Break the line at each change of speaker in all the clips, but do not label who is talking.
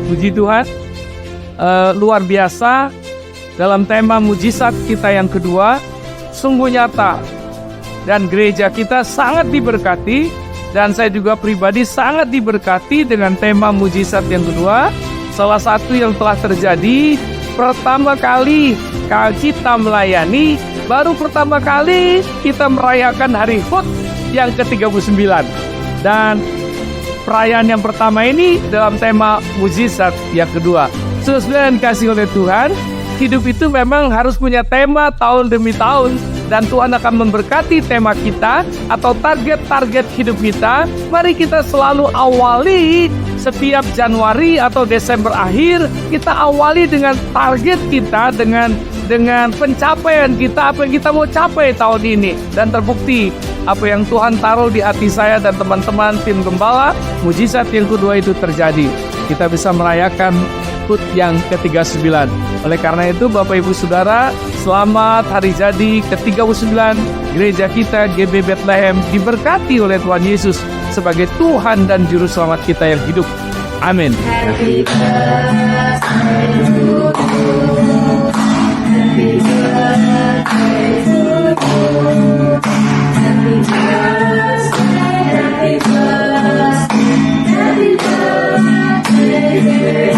Puji Tuhan, luar biasa dalam tema mujizat kita yang kedua, sungguh nyata. Dan gereja kita sangat diberkati, dan saya juga pribadi sangat diberkati dengan tema mujizat yang kedua. Salah satu yang telah terjadi, pertama kali kita melayani, baru pertama kali kita merayakan hari HUT yang ke-39. Dan perayaan yang pertama ini dalam tema mujizat yang kedua. Saudara yang dikasihi oleh Tuhan, hidup itu memang harus punya tema tahun demi tahun. Dan Tuhan akan memberkati tema kita atau target-target hidup kita. Mari kita selalu awali setiap Januari atau Desember akhir, kita awali dengan target kita, dengan pencapaian kita, apa yang kita mau capai tahun ini. Dan terbukti apa yang Tuhan taruh di hati saya dan teman-teman tim gembala, mujizat yang kedua itu terjadi. Kita bisa merayakan HUT yang ke-39. Oleh karena itu Bapak Ibu Saudara, selamat hari jadi ke-39 gereja kita GB Bethlehem diberkati oleh Tuhan Yesus sebagai Tuhan dan Juru Selamat kita yang hidup. Amin.
Happy birthday to you. Happy birthday to you. Happy birthday, happy birthday, happy birthday.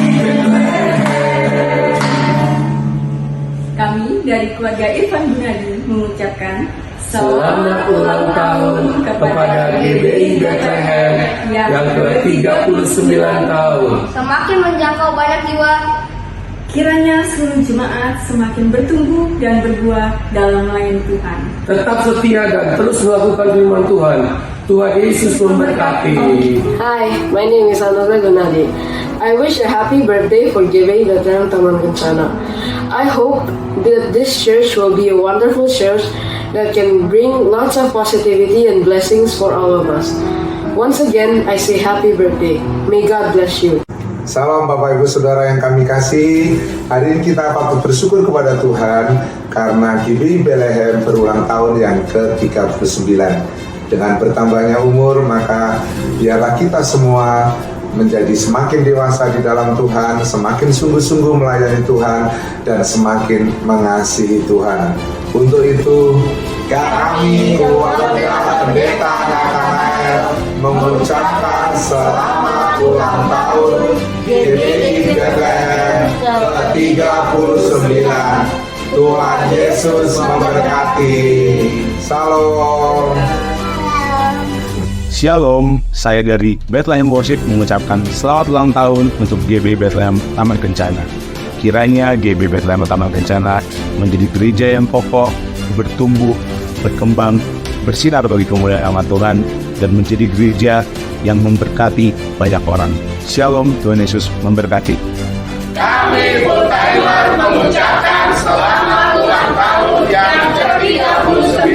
Kami dari keluarga Irfan Gunadi mengucapkan
selamat ulang tahun kepada GBI Bethlehem yang ke-39 tahun.
Semakin menjangkau banyak jiwa.
Kiranya seluruh jemaat semakin bertumbuh dan berbuah dalam melayani Tuhan.
Tetap setia dan terus melakukan firman Tuhan. Tuhan Yesus memberkati.
Hi, my name is Ananda Gunadi. I wish a happy birthday for GBI Bethlehem Taman Kencana. I hope that this church will be a wonderful church that can bring lots of positivity and blessings for all of us. Once again, I say happy birthday. May God bless you.
Salam Bapak Ibu Saudara yang kami kasih. Hari ini kita patut bersyukur kepada Tuhan karena GBI Bethlehem berulang tahun yang ke-39. Dengan bertambahnya umur, maka biarlah kita semua menjadi semakin dewasa di dalam Tuhan, semakin sungguh-sungguh melayani Tuhan, dan semakin mengasihi Tuhan. Untuk itu, kami keluarga Pendeta Nathanael mengucapkan selamat ulang tahun GBI Bethlehem ke-39. Tuhan Yesus memberkati. Salam.
Shalom, saya dari Bethlehem Worship mengucapkan selamat ulang tahun untuk GB Bethlehem Taman Kencana. Kiranya GB Bethlehem Taman Kencana menjadi gereja yang kokoh, bertumbuh, berkembang, bersinar bagi kemuliaan nama Tuhan, dan menjadi gereja yang memberkati banyak orang. Shalom, Tuhan Yesus memberkati.
Kami Full Timer mengucapkan selamat ulang tahun yang ke-39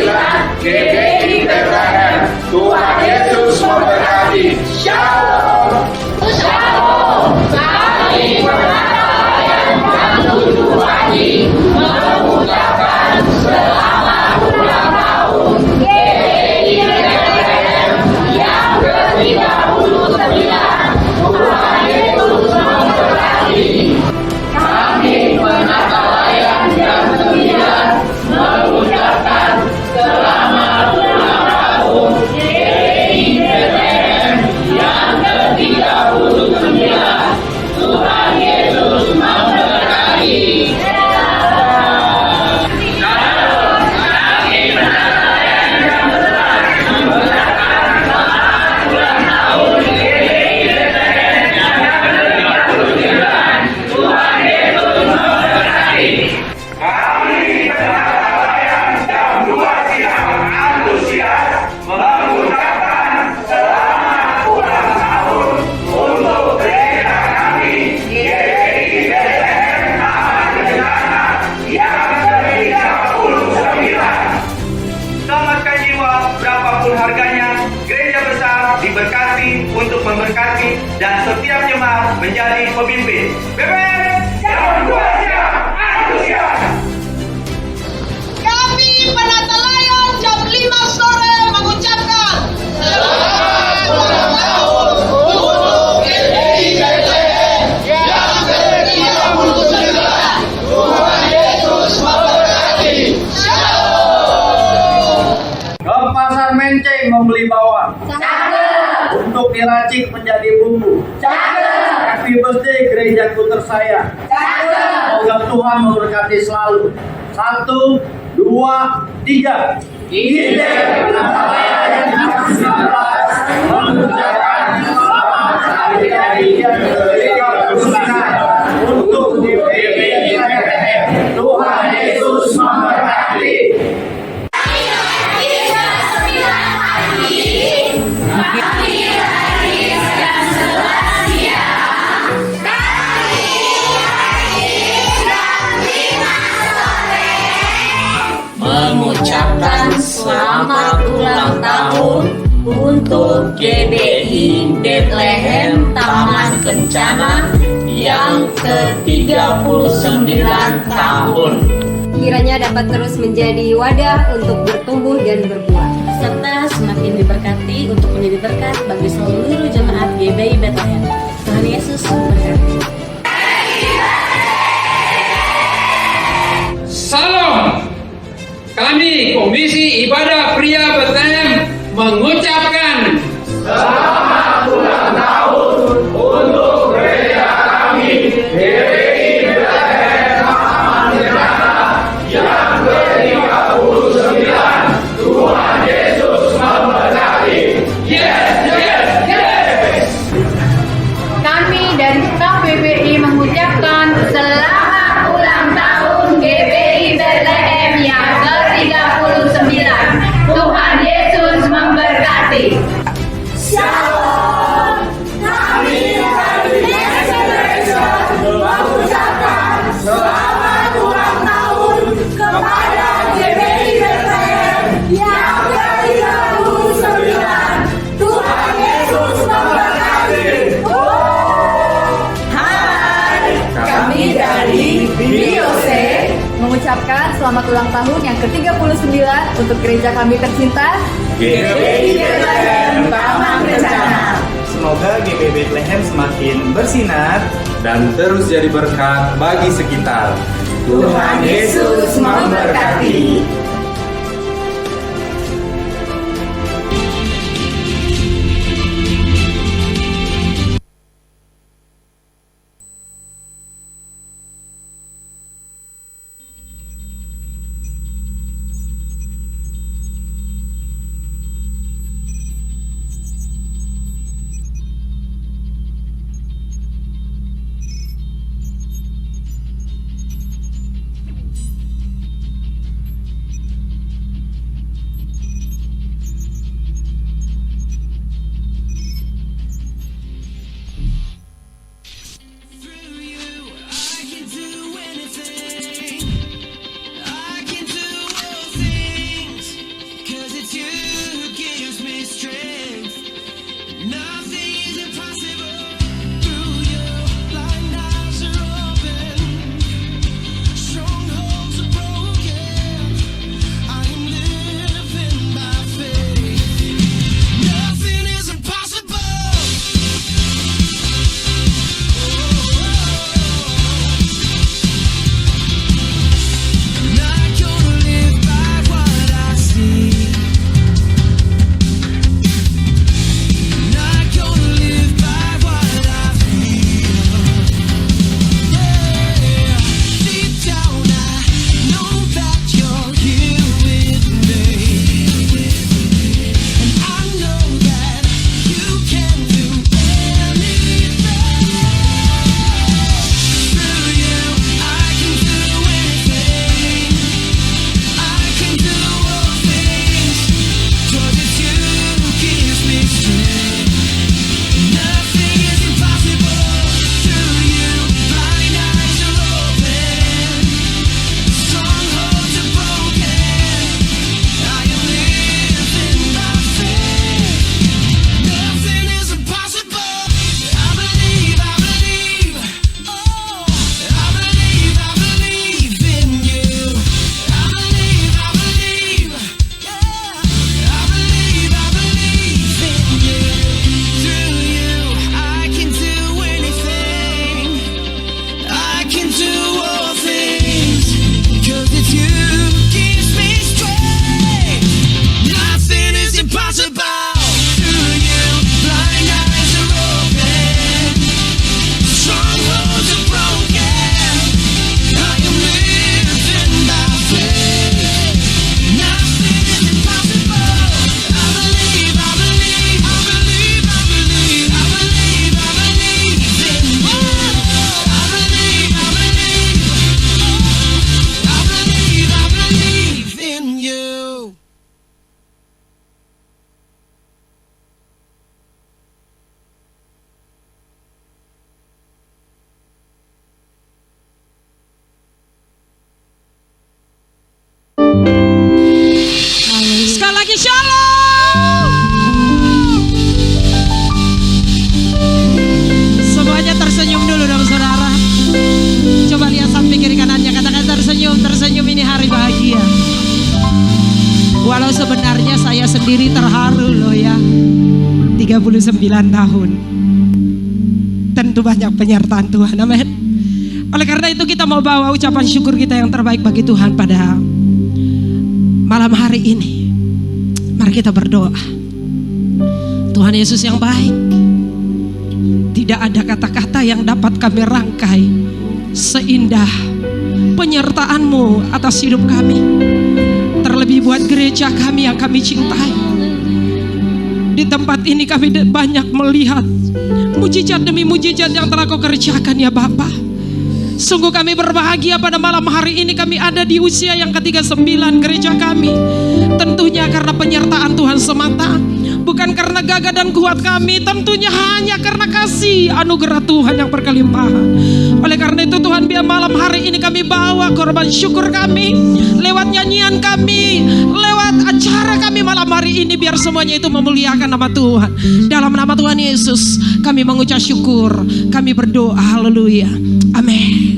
GBI Bethlehem. Tuhan Yesus memberkati. Shalom.
Shalom. Kami yang menuju pagi mengucapkan selamat ulang tahun GBI Bethlehem yang ke-39. Tuhan Yesus memberkati. Kami Penatalayang yang 9 mengucapkan selamat ulang tahun GBI Bethlehem yang ke-39. Tuhan Yesus memberkati.
Selamatkan jiwa berapapun harganya, gereja besar diberkati untuk memberkati dan setiap jemaat menjadi pemimpin. Bebek, jangan dua siap, antusias.
Kami Penatalayang jam 5 sore mengucapkan selamat ulang tahun untuk GBI Bethlehem
menceng membeli bawang. Untuk diracik menjadi bumbu. Happy birthday gerejaku tersayang. Semoga Tuhan memberkati selalu. 1, 2, 3. Kita mengucapkan selamat hari dan ke-39 untuk GBI Bethlehem. Tuhan Yesus memberkati.
Mengucapkan selamat ulang tahun untuk GBI Bethlehem Taman Kencana yang ke-39 tahun.
Kiranya dapat terus menjadi wadah untuk bertumbuh dan berbuah,
serta semakin diberkati untuk menjadi berkat bagi seluruh jemaat GBI Bethlehem. Tuhan Yesus memberkati.
Salam. Kami Komisi Ibadah Pria Bethlehem mengucapkan
Selamat ulang tahun untuk gereja kami GBI Bethlehem Taman Kencana yang ke-39. Tuhan Yesus memberkati. Yes.
Kami dari staf PBI mengucapkan selamat ulang tahun GBI Bethlehem yang ke-39. Tuhan Yesus memberkati.
Shalom. Kami dari gereja mengucapkan selamat ulang tahun kepada GBI Bethlehem yang ke-39. Tuhan Yesus memberkati. Hai, kami dari BIOSE
mengucapkan selamat ulang tahun yang ke-39 untuk gereja kami tercinta,
GBI Bethlehem Taman Kencana.
Semoga GBI Bethlehem semakin bersinar
dan terus jadi berkat bagi sekitar.
Tuhan Yesus memberkati. impossible to you. Blind eyes are open, strongholds are broken. I am living by faith. Nothing is impossible. I believe, I believe, I believe, I believe, I believe, I believe in you. I believe, I believe, I believe, I believe in you.
Sekali lagi shalom. Semuanya tersenyum dulu dong saudara. Coba lihat samping kiri kanannya, katakan tersenyum. Tersenyum, ini hari bahagia. Walau sebenarnya saya sendiri terharu loh ya. 39 tahun. Tentu banyak penyertaan Tuhan, amin. Oleh karena itu kita mau bawa ucapan syukur kita yang terbaik bagi Tuhan pada malam hari ini. Mari kita berdoa. Tuhan Yesus yang baik, tidak ada kata-kata yang dapat kami rangkai seindah penyertaan-Mu atas hidup kami. Terlebih buat gereja kami yang kami cintai. Di tempat ini kami banyak melihat mujizat demi mujizat yang telah Kau kerjakan ya Bapa. Sungguh kami berbahagia pada malam hari ini kami ada di usia yang ke-39 gereja kami. Tentunya karena penyertaan Tuhan semata, bukan karena gagah dan kuat kami, tentunya hanya karena kasih anugerah Tuhan yang berkelimpahan. Oleh karena itu Tuhan, biar malam hari ini kami bawa korban syukur kami, lewat nyanyian kami, lewat acara kami malam hari ini, biar semuanya itu memuliakan nama Tuhan. Dalam nama Tuhan Yesus kami mengucap syukur, kami berdoa, haleluya, amin.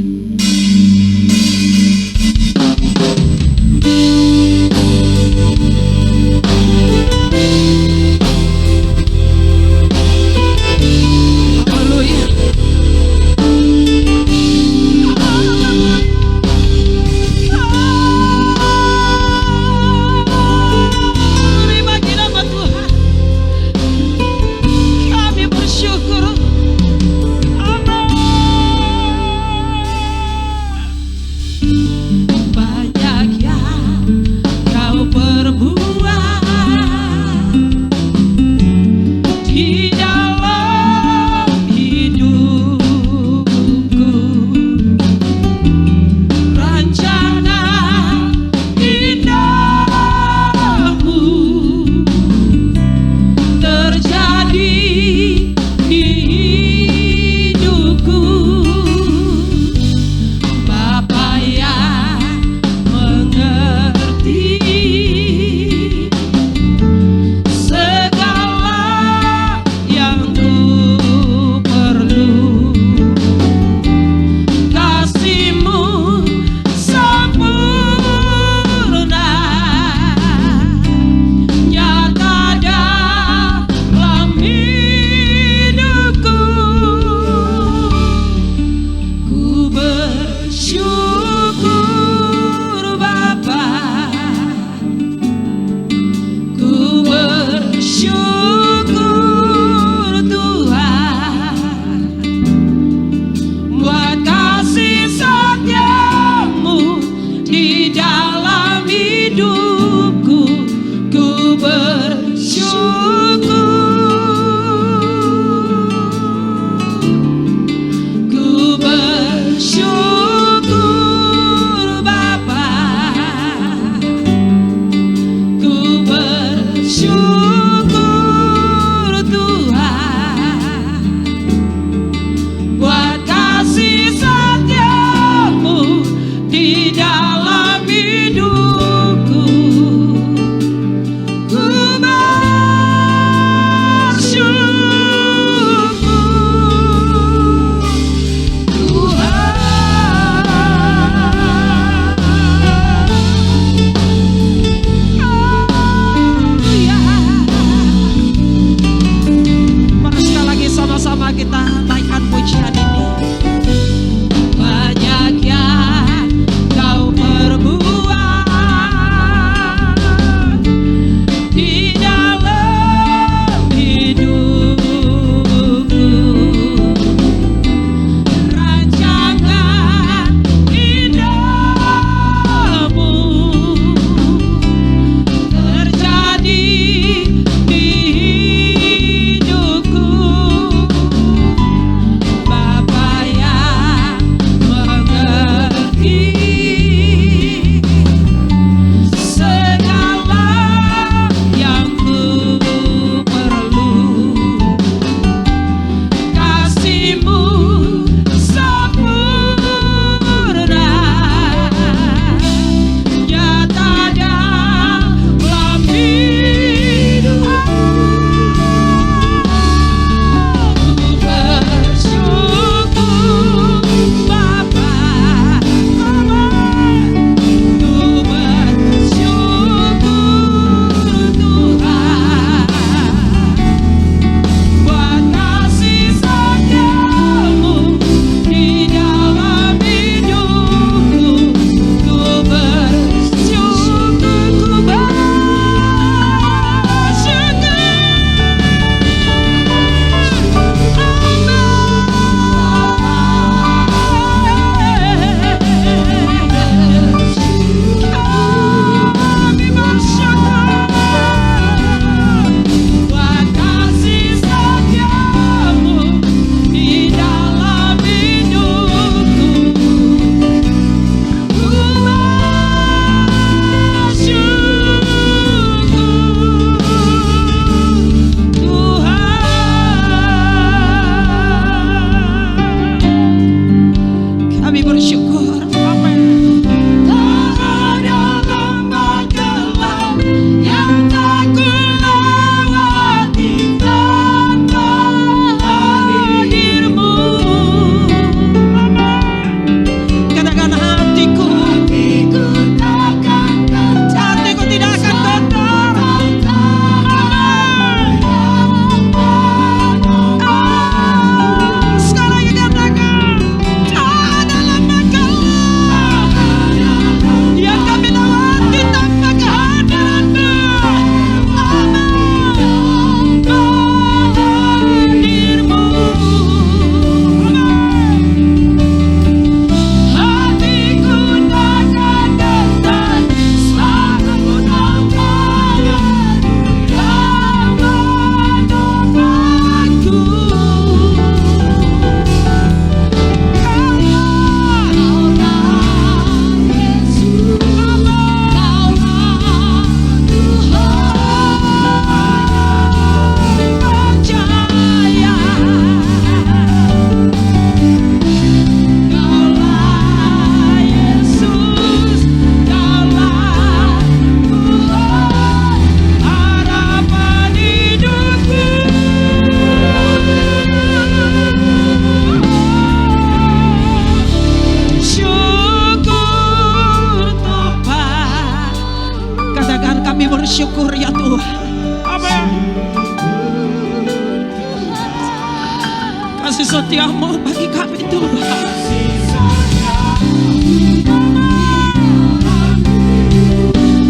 Setiamu bagi kami Tuhan.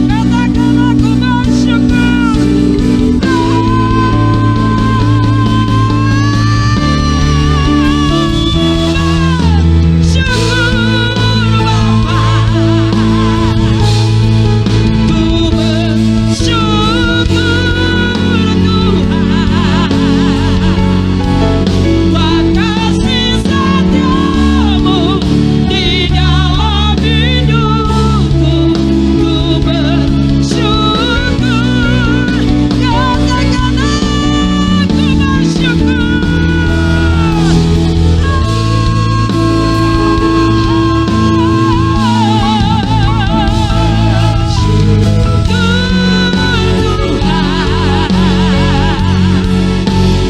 Katakan aku bersyukur. Syukur Bapa, ku bersyukur Tuhan. Buat kasih setiamu di dalam hidupku, ku bersyukur. Katakan aku bersyukur.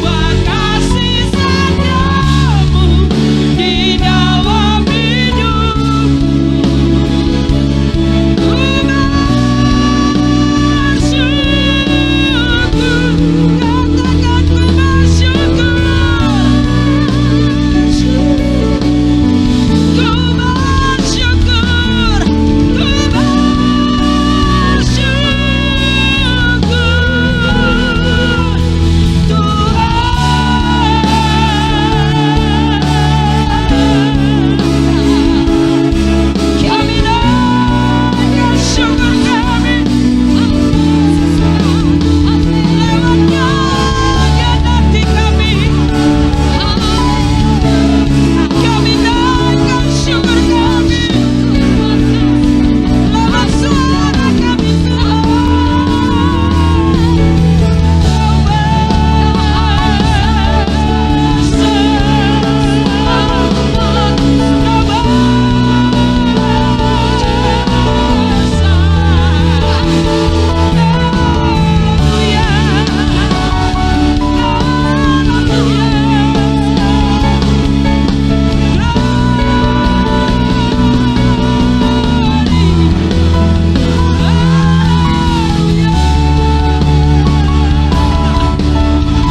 Buat kasih setiamu di dalam hidupku, ku bersyukur. Katakan ku bersyukur. Ku bersyukur. Kami naikkan syukur kami lewatnya hati kami. Kami naikkan syukur kami lewat suara kami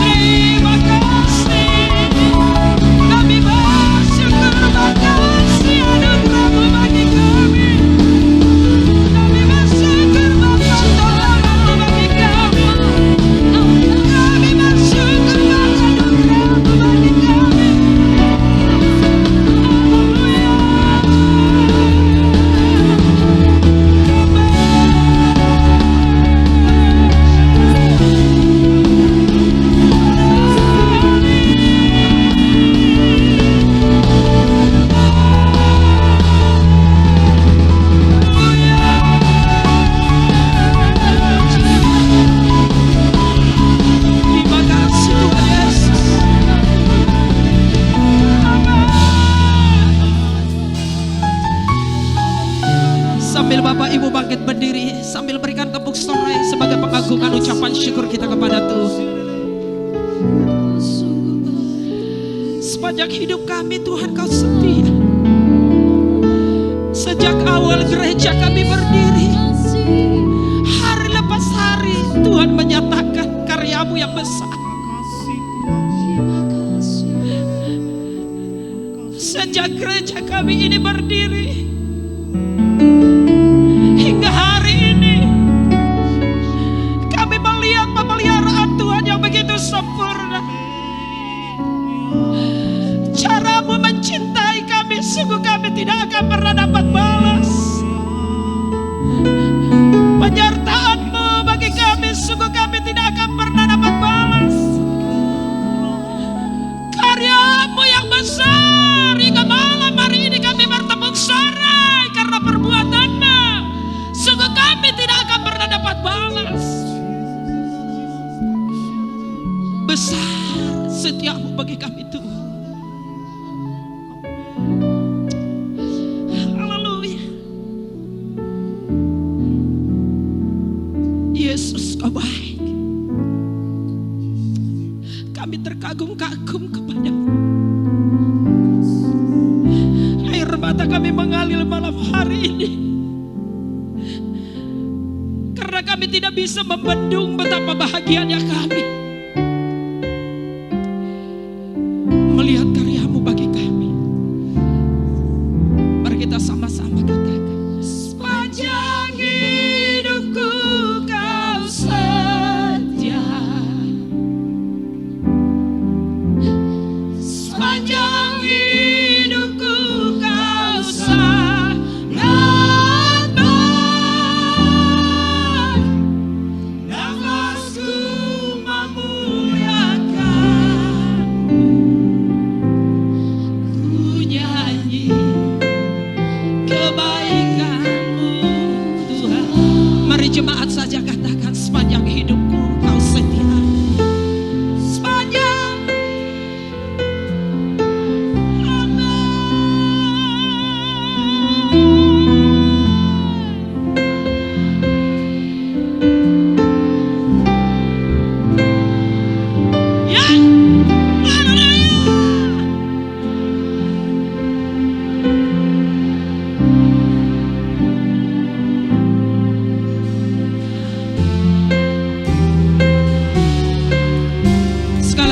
Terima kasih, kami bersyukur. Makasih anugerahmu bagi kami. Kami bersyukur Bapa, tolongmu bagi kami. Kami bersyukur Bapa, anugerahmu bagi kami. Terima kasih Tuhan Yesus. Sambil Bapak Ibu bangkit berdiri, sambil berikan tepuk sorai sebagai pengagungan ucapan syukur kita kepada Tuhan. Sepanjang hidup kami Tuhan Kau setia. Sejak awal gereja kami berdiri, hari lepas hari Tuhan menyatakan karya-Mu yang besar. Sejak gereja kami ini berdiri hingga hari ini, kami melihat pemeliharaan Tuhan yang begitu sempurna. Cara-Mu mencintai kami, sungguh kami tidak akan pernah dapat balas. Penyertaan-Mu bagi kami, sungguh kami tidak akan pernah dapat balas. Karya-Mu yang besar, hingga malam hari ini kami bertepuk sorai karena perbuatan-Mu, sungguh kami tidak akan pernah dapat balas. Besar setiamu bagi kami Tuhan. Haleluya. Yesus Kau baik. Kami terkagum-kagum kepada-Mu. Air mata kami mengalir malam hari ini, karena kami tidak bisa membendung betapa bahagianya kami melihat karya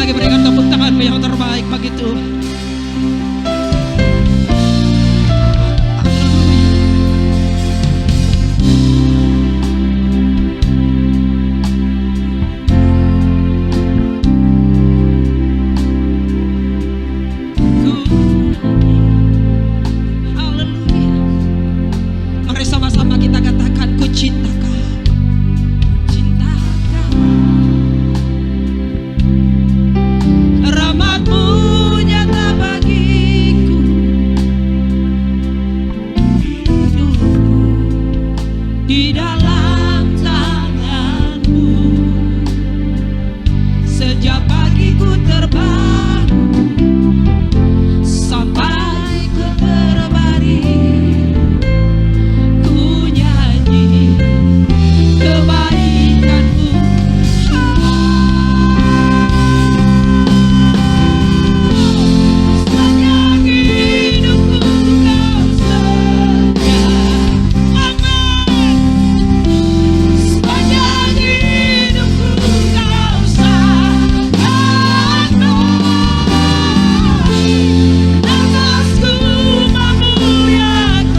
lagi berikan tepuk tangan yang terbaik bagi Tuhan. Mari sama-sama kita katakan, ku cinta Kau, cinta Kau. Rahmat-Mu nyata bagiku, hidupku di dalam tangan-Mu. Sejak pagi ku terbangun sampai ku terbaring, ku nyanyi kebaikan-Mu. Sepanjang hidupku Kau setia, amin. Sepanjang hidupku Kau sayang, nafasku memuliakan,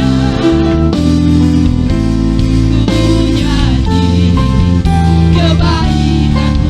ku nyanyi kebaikan-Mu.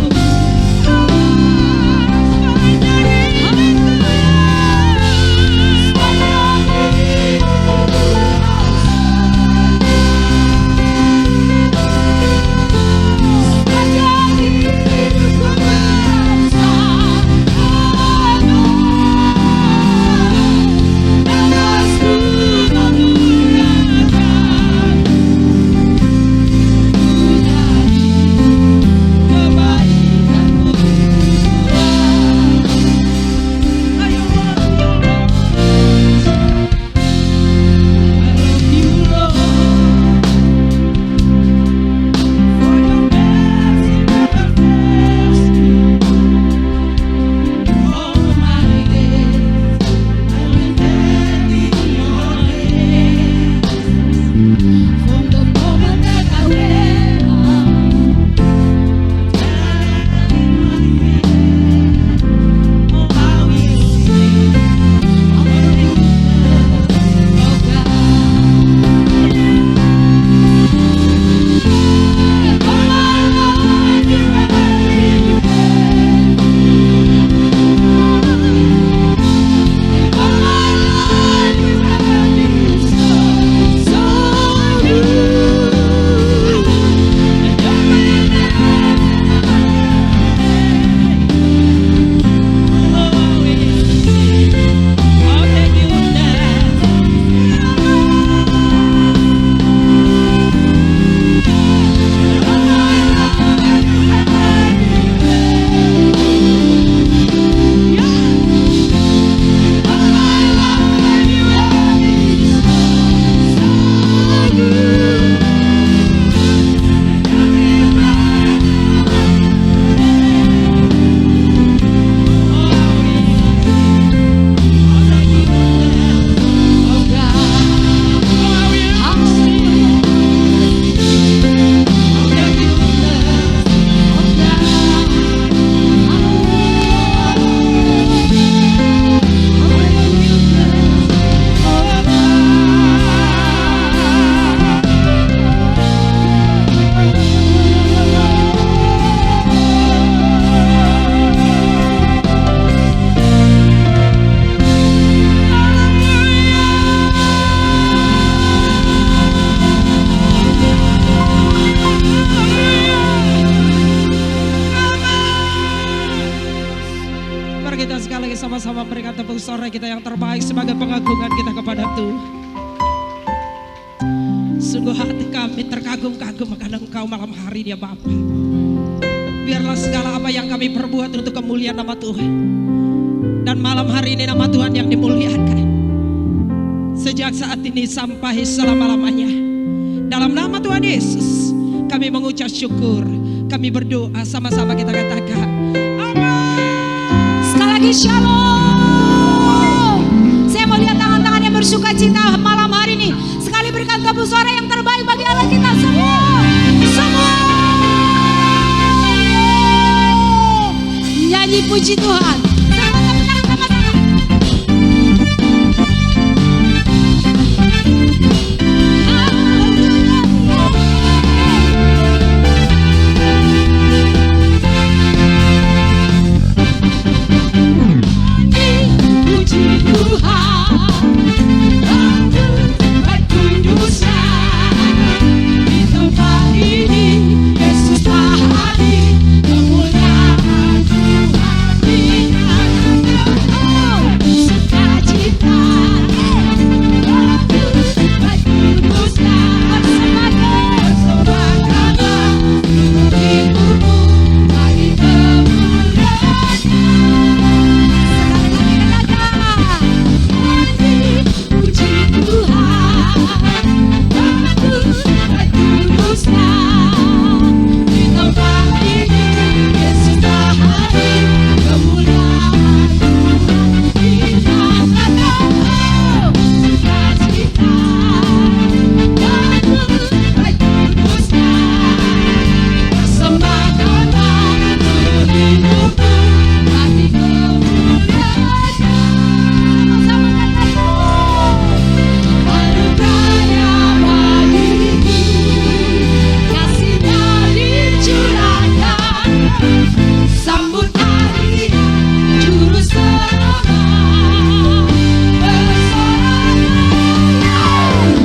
Mari kita sekali lagi sama-sama berikan tepuk sorai kita yang terbaik sebagai pengagungan kita kepada Tuhan. Sungguh hati kami terkagum-kagum akan Engkau malam hari ini ya Bapa. Biarlah segala apa yang kami perbuat untuk kemuliaan nama Tuhan. Dan malam hari ini nama Tuhan yang dimuliakan. Sejak saat ini sampai selama-lamanya. Dalam nama Tuhan Yesus kami mengucap syukur. Kami berdoa sama-sama kita katakan amin.
Sekali lagi shalom. Saya mau lihat tangan-tangan yang bersuka cita malam hari ini. Sekali berikan tepuk suara yang terbaik bagi Allah kita semua. Semua. nyanyi puji Tuhan. Semuanya benar sama-sama. Puji Tuhan, Tuhan kudusnya. Di tempat ini Yesus telah hadir, kemuliaan Tuhan dinyatakan. Sukacita, Tuhan kudusnya. Persembahkanlah seluruh hidupmu bagi kemuliaan. Puji Tuhan, Tuhan kudusnya. Di tempat ini Yesus telah hadir, kemuliaan Tuhan dinyatakan. Sukacita, Tuhan kudusnya. Persembahkanlah seluruh hidupmu bagi kemuliaan-Nya. Sama-sama katakan, anugerahnya bagiku, kasih-Nya dicurahkan. Sambut hari Juru Selamat, bersorak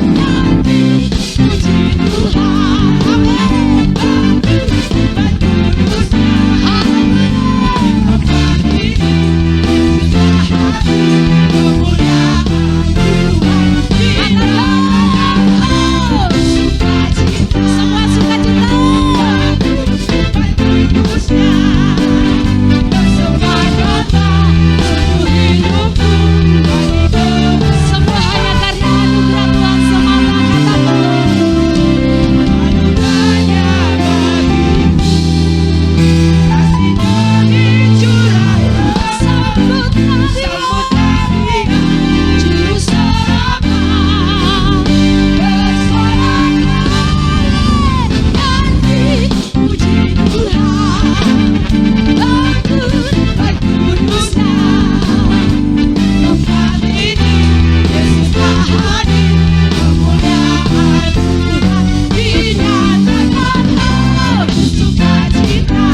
nanti. Puji Tuhan, Tuhan kudusnya. Tempat ini Yesus telah hadir, kemuliaan Tuhan dinyatakan. Sukacita, semua sukacita. Tuhan kudusnya. Persembahkanlah seluruh hidupmu bagi kemuliaan. Semua hanya karena anugerah Tuhan semata. Katakan, anugerahnya bagiku, kasih-Nya dicurahkan. Sambut hari Juru Selamat, bersorak nanti. Puji Tuhan, Tuhan kudusnya. Tempat ini Yesus telah hadir, kemuliaan Tuhan dinyatakan. Sukacita,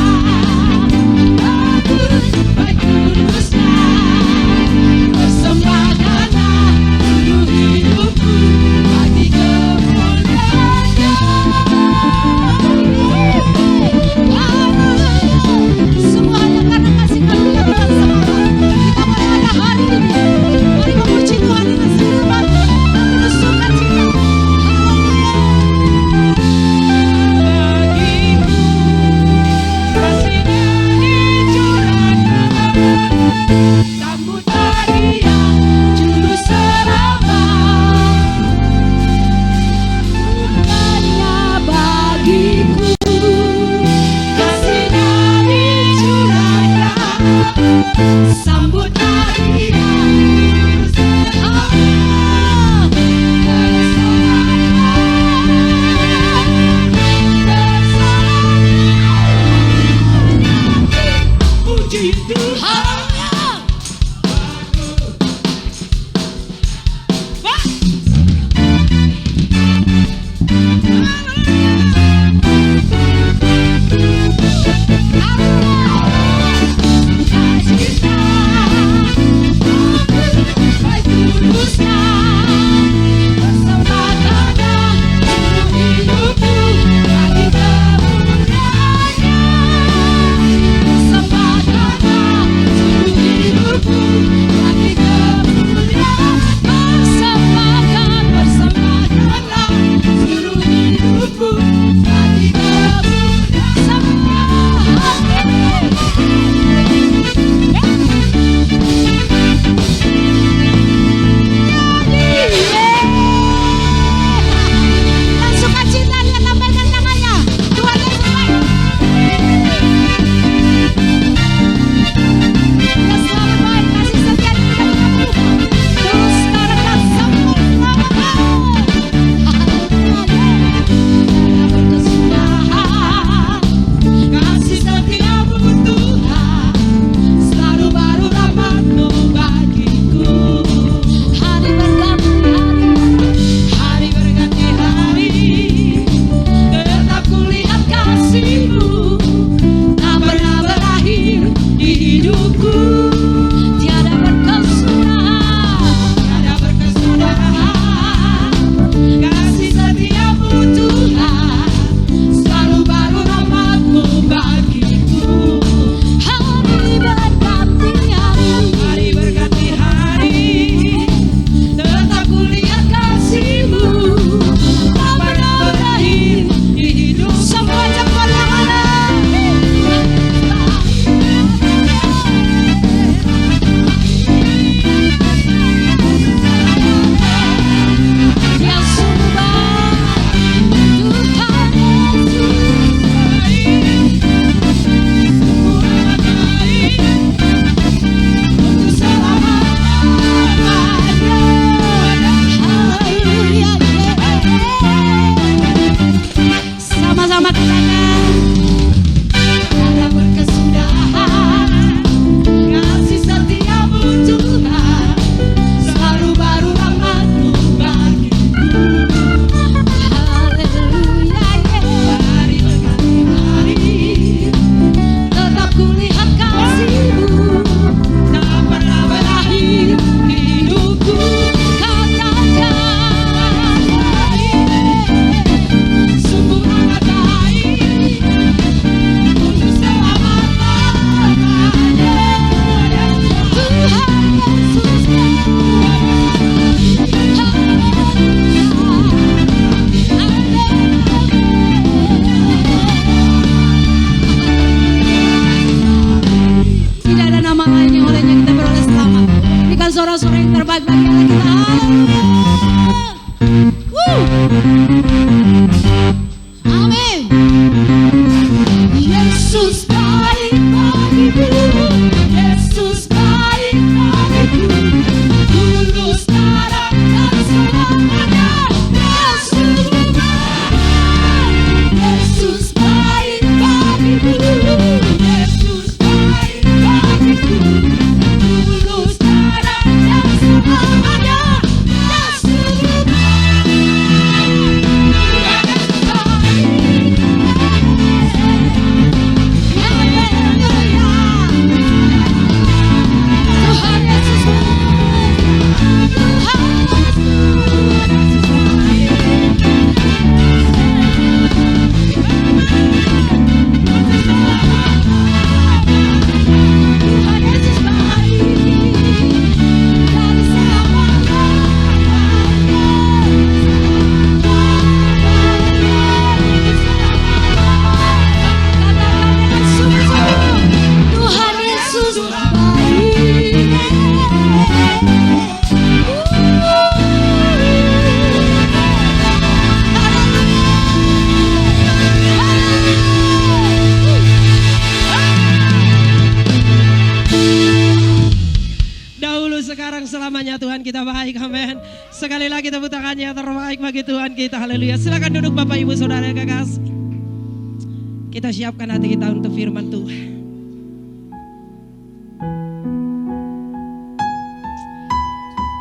Tuhan kudusnya. Persembahkanlah seluruh hidupmu bagi kemuliaan-Nya. Semuanya karena kasih karunia Tuhan semata. Kita mulai pada hari ini. Mari memuji Tuhan dengan segenap hati, dengan sukacita. Bagiku, kasih-Nya dicurahkan. Sambut hari Juru Selamat. Bukannya bagiku, kasih-Nya dicurahkan. Sambut hari Juru Selamat. Puji Tuhan. Sukacita, Tuhan kudusnya. Persembahkanlah seluruh hidupmu bagi kemuliaan-Nya. Persembahkanlah seluruh sorak-sorak yang terbaik bagi Allah kita. Amin. Yesus baik bagiku, Yesus baik bagiku, tulus darah dan selamanya. Yesus baik bagiku, Yesus baik bagiku, tulus darah dan selamanya.
Selamanya Tuhan kita baik, amin. Sekali lagi tepuk tangannya yang terbaik bagi Tuhan kita, haleluya. Silakan duduk Bapak Ibu Saudara yang kekasih. Kita siapkan hati kita untuk firman Tuhan.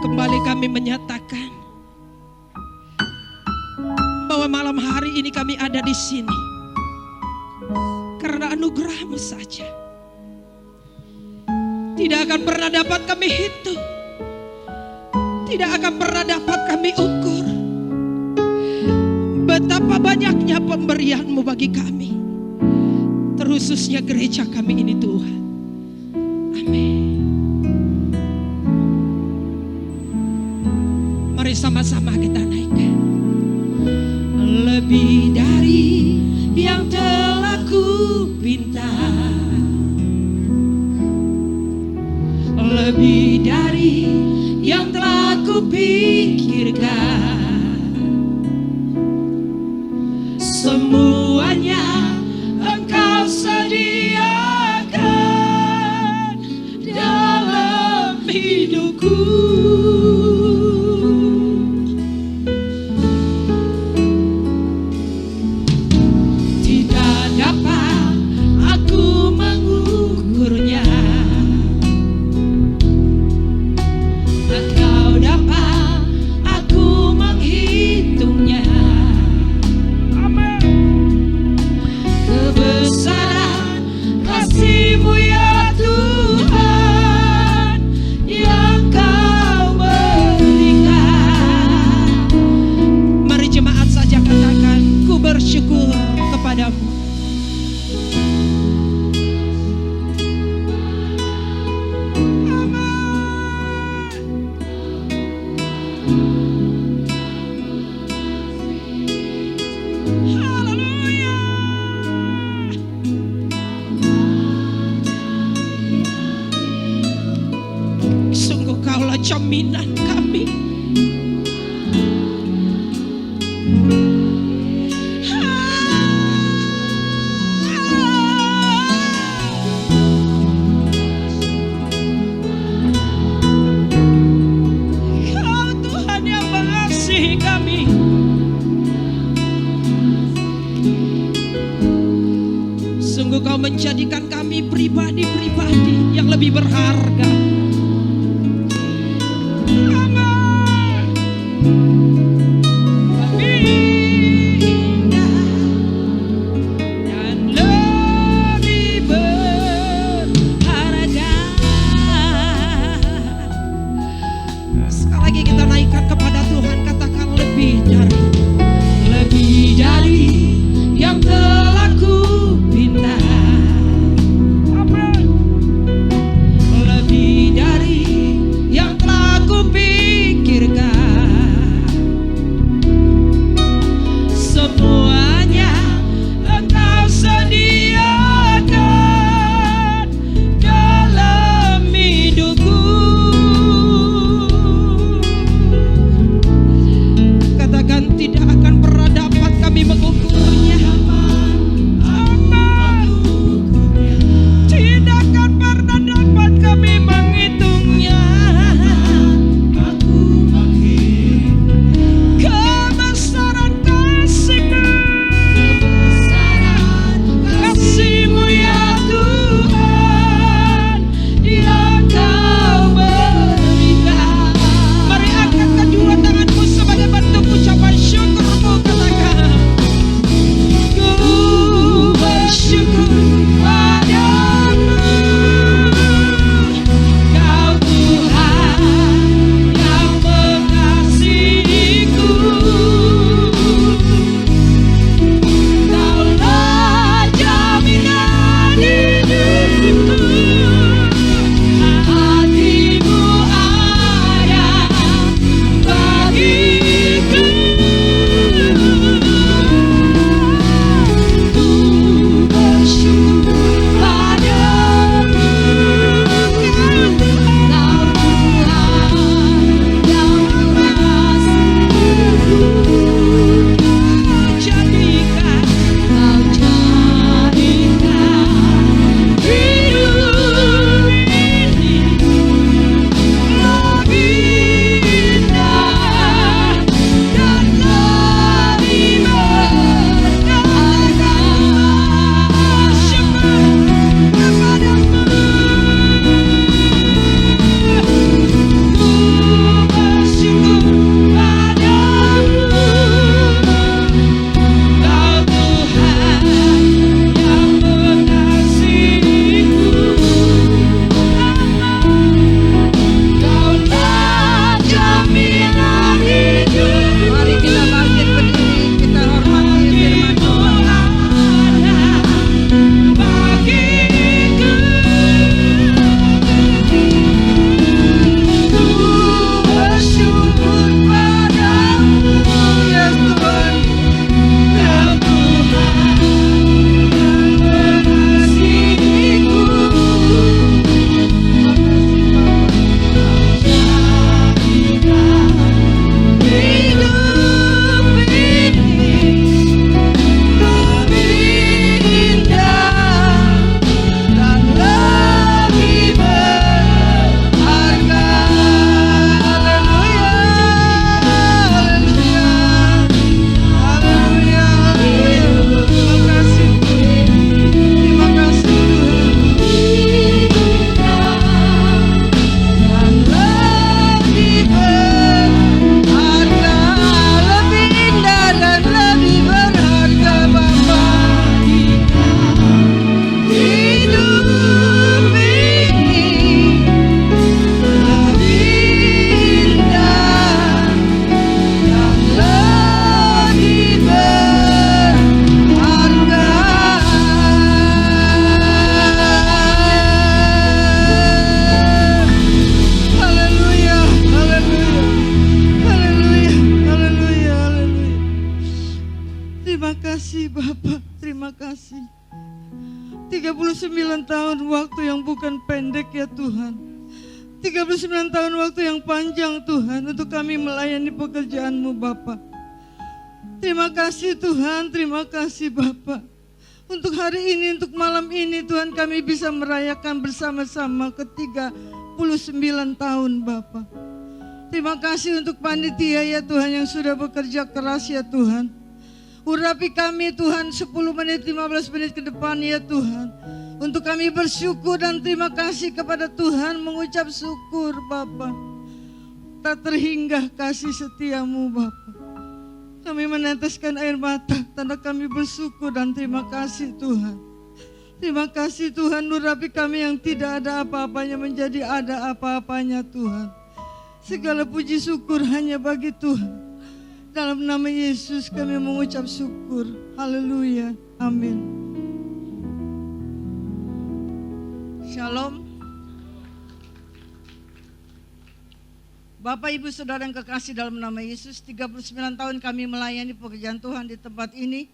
Kembali kami menyatakan bahwa malam hari ini kami ada di sini karena anugerah-Mu saja. Tidak akan pernah dapat kami hitung, tidak akan pernah dapat kami ukur betapa banyaknya pemberian-Mu bagi kami, terkhususnya gereja kami ini Tuhan. Amin. Mari sama-sama kita naikkan. Lebih dari yang telah ku pinta, lebih dari yang telah kupikirkan, semuanya Engkau sediakan dalam hidupku. Tidak dapat aku mengukurnya, bersyukur kepadamu. Haleluya. Sungguh Kaulah jaminan kami. Kau menjadikan kami pribadi-pribadi yang lebih berharga. Lebih indah dan lebih berharga. Sekali lagi kita naikkan kepada Tuhan, katakan lebih dari yang telah ku pinta. Lebih
baik ya Tuhan. 39 tahun waktu yang panjang Tuhan untuk kami melayani pekerjaan-Mu Bapa. Terima kasih Tuhan, terima kasih Bapa. Untuk hari ini, untuk malam ini Tuhan kami bisa merayakan bersama-sama ke-39 tahun Bapa. Terima kasih untuk panitia ya Tuhan yang sudah bekerja keras ya Tuhan. Urapi kami Tuhan 10 menit, 15 menit ke depan ya Tuhan. Untuk kami bersyukur dan terima kasih kepada Tuhan, mengucap syukur Bapa. Tak terhingga kasih setiamu Bapa. Kami meneteskan air mata, tanda kami bersyukur dan terima kasih Tuhan. Terima kasih Tuhan, urapi kami yang tidak ada apa-apanya menjadi ada apa-apanya Tuhan. Segala puji syukur hanya bagi Tuhan. Dalam nama Yesus kami mengucap syukur. Haleluya. Amin. Shalom. Bapak Ibu Saudara yang kekasih dalam nama Yesus, 39 tahun kami melayani pekerjaan Tuhan di tempat ini.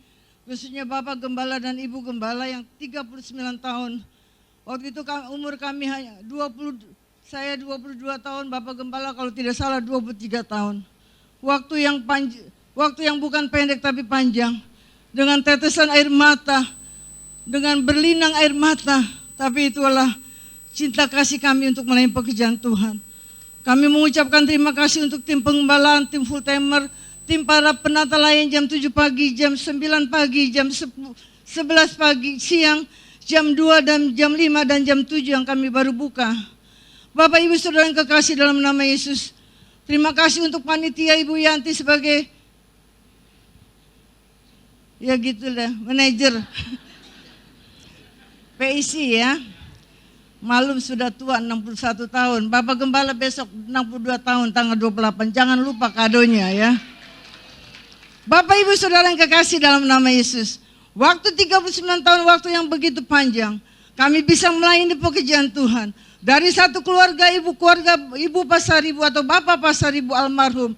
Khususnya Bapak Gembala dan Ibu Gembala yang 39 tahun. Waktu itu umur kami hanya 22 tahun, Bapak Gembala kalau tidak salah 23 tahun. Waktu yang bukan pendek tapi panjang. Dengan tetesan air mata, dengan berlinang air mata. Tapi itulah cinta kasih kami untuk melayani pekerjaan Tuhan. Kami mengucapkan terima kasih untuk tim pengembalaan, tim full timer, tim para penata layan jam 7 pagi, jam 9 pagi, jam 11 pagi, siang, jam 2 dan jam 5 dan jam 7 yang kami baru buka. Bapak Ibu Saudara yang kekasih dalam nama Yesus, terima kasih untuk panitia Ibu Yanti sebagai ya gitulah, manajer PIC ya. Malum sudah tua 61 tahun. Bapak Gembala besok 62 tahun tanggal 28. Jangan lupa kadonya ya. Bapak Ibu Saudara yang kekasih dalam nama Yesus. Waktu 39 tahun waktu yang begitu panjang. Kami bisa melayani pekerjaan Tuhan. Dari satu keluarga Ibu Pasaribu atau Bapak Pasaribu almarhum.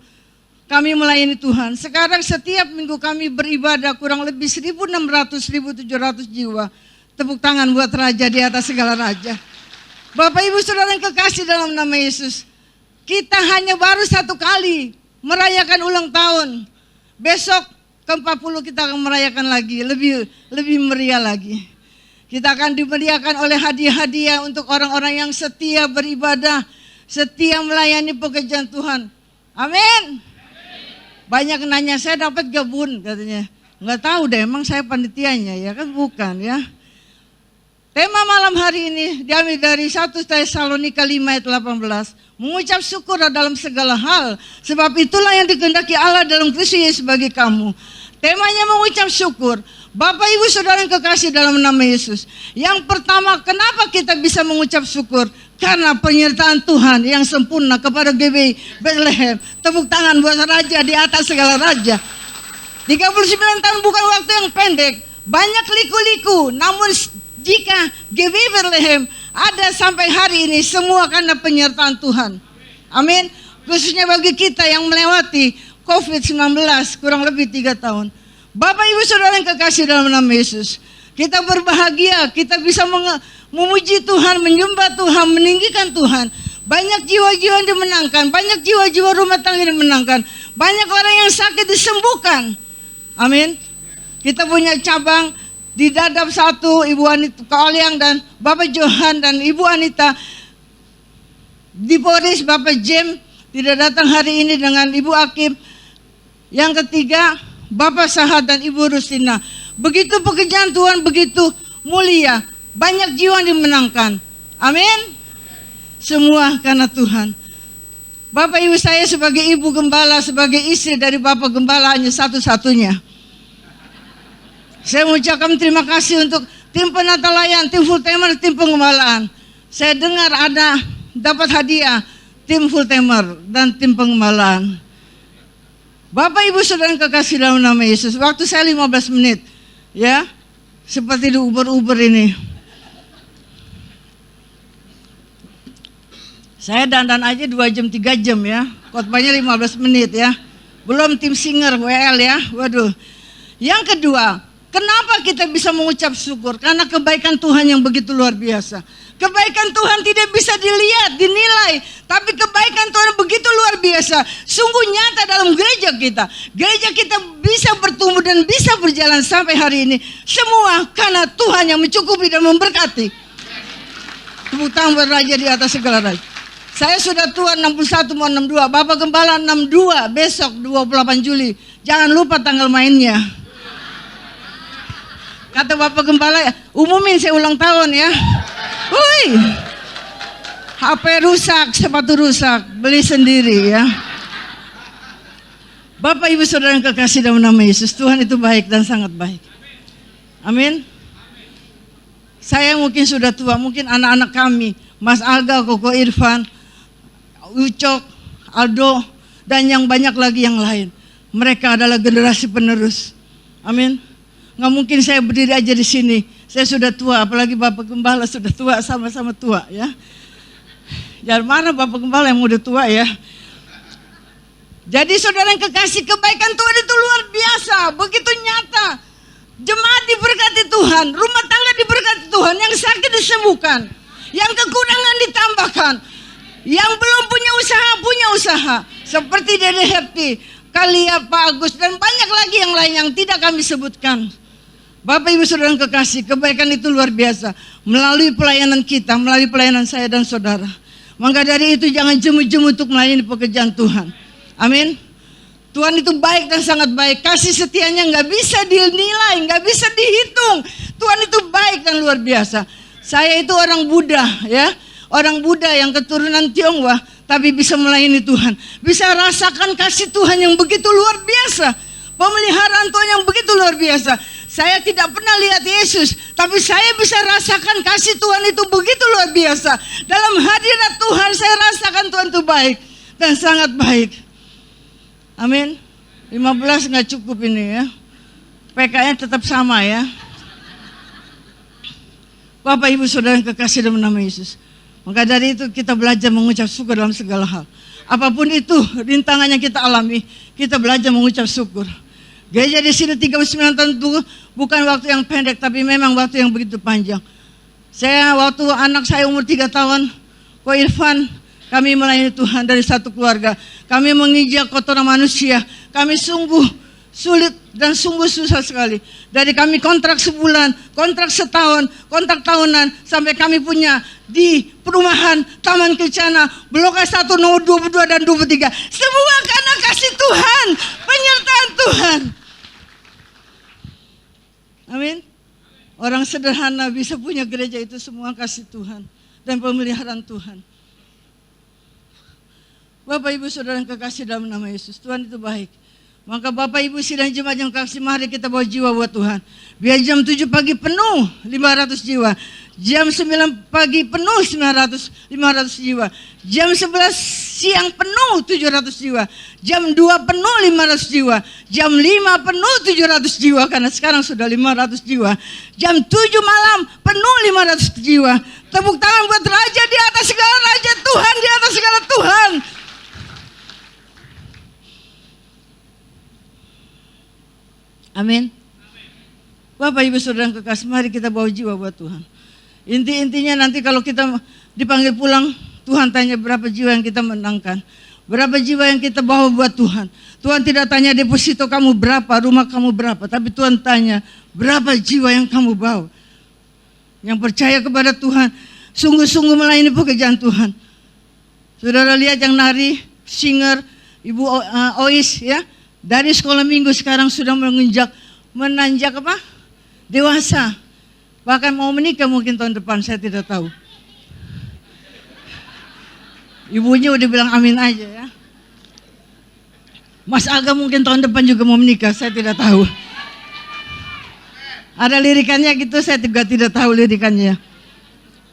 Kami melayani Tuhan. Sekarang setiap minggu kami beribadah kurang lebih 1.600-1.700 jiwa. Tepuk tangan buat Raja di atas segala Raja. Bapak Ibu Saudara yang kekasih dalam nama Yesus. Kita hanya baru satu kali merayakan ulang tahun. Besok ke-40 kita akan merayakan lagi, lebih meriah lagi. Kita akan dimeriahkan oleh hadiah-hadiah untuk orang-orang yang setia beribadah, setia melayani pekerjaan Tuhan. Amin. Banyak nanya, saya dapat gabun katanya. Nggak tahu deh, emang saya panitianya ya kan, bukan ya. Tema malam hari ini diambil dari 1 Tesalonika 5 ayat 18. Mengucap syukur dalam segala hal, sebab itulah yang dikehendaki Allah dalam Kristus Yesus bagi kamu. Temanya mengucap syukur. Bapak Ibu Saudara yang kekasih dalam nama Yesus. Yang pertama, kenapa kita bisa mengucap syukur? Karena penyertaan Tuhan yang sempurna kepada GBI Bethlehem. Tepuk tangan buat Raja di atas segala Raja. 39 tahun bukan waktu yang pendek. Banyak liku-liku, namun jika GBI Bethlehem ada sampai hari ini semua karena penyertaan Tuhan. Amin. Khususnya bagi kita yang melewati COVID-19 kurang lebih 3 tahun. Bapak Ibu Saudara yang kekasih dalam nama Yesus. Kita berbahagia, kita bisa memuji Tuhan, menyembah Tuhan, meninggikan Tuhan. Banyak jiwa-jiwa yang dimenangkan, banyak jiwa-jiwa rumah tangga yang dimenangkan. Banyak orang yang sakit disembuhkan. Amin. Kita punya cabang di Dadap 1, Ibu Anita Kauliang dan Bapak Johan dan Ibu Anita. Di Boris, Bapak Jem tidak datang hari ini dengan Ibu Akim. Yang ketiga, Bapak Sahad dan Ibu Rustina. Begitu pekerjaan Tuhan, begitu mulia. Banyak jiwa yang dimenangkan. Amin. Semua karena Tuhan. Bapak Ibu saya sebagai Ibu Gembala, sebagai istri dari Bapak Gembala hanya satu-satunya. Saya mengucapkan terima kasih untuk tim penata layan, tim full timer, tim pengembalaan. Saya dengar ada dapat hadiah tim full timer dan tim pengembalaan. Bapak Ibu Saudara yang kekasih dalam nama Yesus, waktu saya 15 menit, ya, seperti di Uber ini. Saya dandan aja 2 jam 3 jam ya, khotbahnya 15 menit ya. Belum tim singer WL ya, waduh. Yang kedua, Kenapa kita bisa mengucap syukur? Karena kebaikan Tuhan yang begitu luar biasa. Kebaikan Tuhan tidak bisa dilihat, dinilai. Tapi kebaikan Tuhan begitu luar biasa. Sungguh nyata dalam gereja kita. Gereja kita bisa bertumbuh dan bisa berjalan sampai hari ini. Semua karena Tuhan yang mencukupi dan memberkati. Tepuk tangan buat Raja di atas segala raja. Saya sudah tua 61 mau 62. Bapak Gembala 62 besok 28 Juli. Jangan lupa tanggal mainnya. Kata Bapak Gembala, umumin saya ulang tahun ya. Woi, HP rusak, sepatu rusak, beli sendiri ya. Bapak Ibu Saudara yang kekasih dalam nama Yesus, Tuhan itu baik dan sangat baik. Amin. Saya mungkin sudah tua, mungkin anak-anak kami, Mas Aga, Koko Irfan, Ucok, Aldo, dan yang banyak lagi yang lain. Mereka adalah generasi penerus. Amin. Nggak mungkin saya berdiri aja di sini. Saya sudah tua, apalagi Bapak Gembala sudah tua, sama-sama tua ya. Jangan marah Bapak Gembala yang udah tua ya. Jadi saudara yang kekasih, kebaikan Tuhan itu luar biasa, begitu nyata. Jemaat diberkati Tuhan, rumah tangga diberkati Tuhan, yang sakit disembuhkan, yang kekurangan ditambahkan, yang belum punya usaha. Seperti Dede Happy, Kalia, Pak Agus, dan banyak lagi yang lain yang tidak kami sebutkan. Bapak Ibu Saudara yang kekasih, kebaikan itu luar biasa. Melalui pelayanan kita, melalui pelayanan saya dan saudara. Maka dari itu jangan jemu-jemu untuk melayani pekerjaan Tuhan. Amin. Tuhan itu baik dan sangat baik. Kasih setianya nggak bisa dinilai, nggak bisa dihitung. Tuhan itu baik dan luar biasa. Saya itu orang Buddha ya. Orang Buddha yang keturunan Tionghoa, tapi bisa melayani Tuhan. Bisa rasakan kasih Tuhan yang begitu luar biasa. Pemeliharaan Tuhan yang begitu luar biasa. Saya tidak pernah lihat Yesus, tapi saya bisa rasakan kasih Tuhan itu begitu luar biasa. Dalam hadirat Tuhan saya rasakan Tuhan itu baik dan sangat baik. Amin. 15 nggak cukup ini ya. PK-nya tetap sama ya. Bapak Ibu Saudara yang kekasih dalam nama Yesus. Maka dari itu kita belajar mengucap syukur dalam segala hal. Apapun itu rintangannya kita alami, kita belajar mengucap syukur. Gereja di sini 39 tahun itu bukan waktu yang pendek, tapi memang waktu yang begitu panjang. Saya waktu anak saya umur 3 tahun, Ko Irfan, kami melayani Tuhan dari satu keluarga. Kami menginjak kotoran manusia. Kami sungguh sulit dan sungguh susah sekali. Dari kami kontrak sebulan, kontrak setahun, kontrak tahunan, sampai kami punya di perumahan Taman Kencana, Blok S1 nomor 22 dan 23. Semua karena kasih Tuhan, penyertaan Tuhan. Amin. Orang sederhana bisa punya gereja itu semua kasih Tuhan dan pemeliharaan Tuhan. Bapak Ibu Saudara yang kekasih dalam nama Yesus, Tuhan itu baik. Maka Bapak Ibu sidang jemaat yang kasih, mari kita bawa jiwa buat Tuhan. Biar jam 7 pagi penuh 500 jiwa. Jam 9 pagi penuh 500 jiwa. Jam 11 siang penuh 700 jiwa. Jam 2 penuh 500 jiwa. Jam 5 penuh 700 jiwa karena sekarang sudah 500 jiwa. Jam 7 malam penuh 500 jiwa. Tepuk tangan buat Raja di atas segala raja, Tuhan di atas segala Tuhan. Amin. Bapak Ibu Saudara yang kekasih, mari kita bawa jiwa buat Tuhan. Inti-intinya nanti kalau kita dipanggil pulang, Tuhan tanya berapa jiwa yang kita menangkan, berapa jiwa yang kita bawa buat Tuhan. Tuhan tidak tanya deposito kamu berapa, rumah kamu berapa, tapi Tuhan tanya berapa jiwa yang kamu bawa. Yang percaya kepada Tuhan, sungguh-sungguh melayani pekerjaan Tuhan. Saudara lihat yang nari, singer, Ibu Ois ya, dari sekolah minggu sekarang sudah menanjak apa? Dewasa. Bahkan mau menikah mungkin tahun depan, saya tidak tahu. Ibunya udah bilang amin aja ya. Mas Aga mungkin tahun depan juga mau menikah, saya tidak tahu. Ada lirikannya gitu, saya juga tidak tahu lirikannya.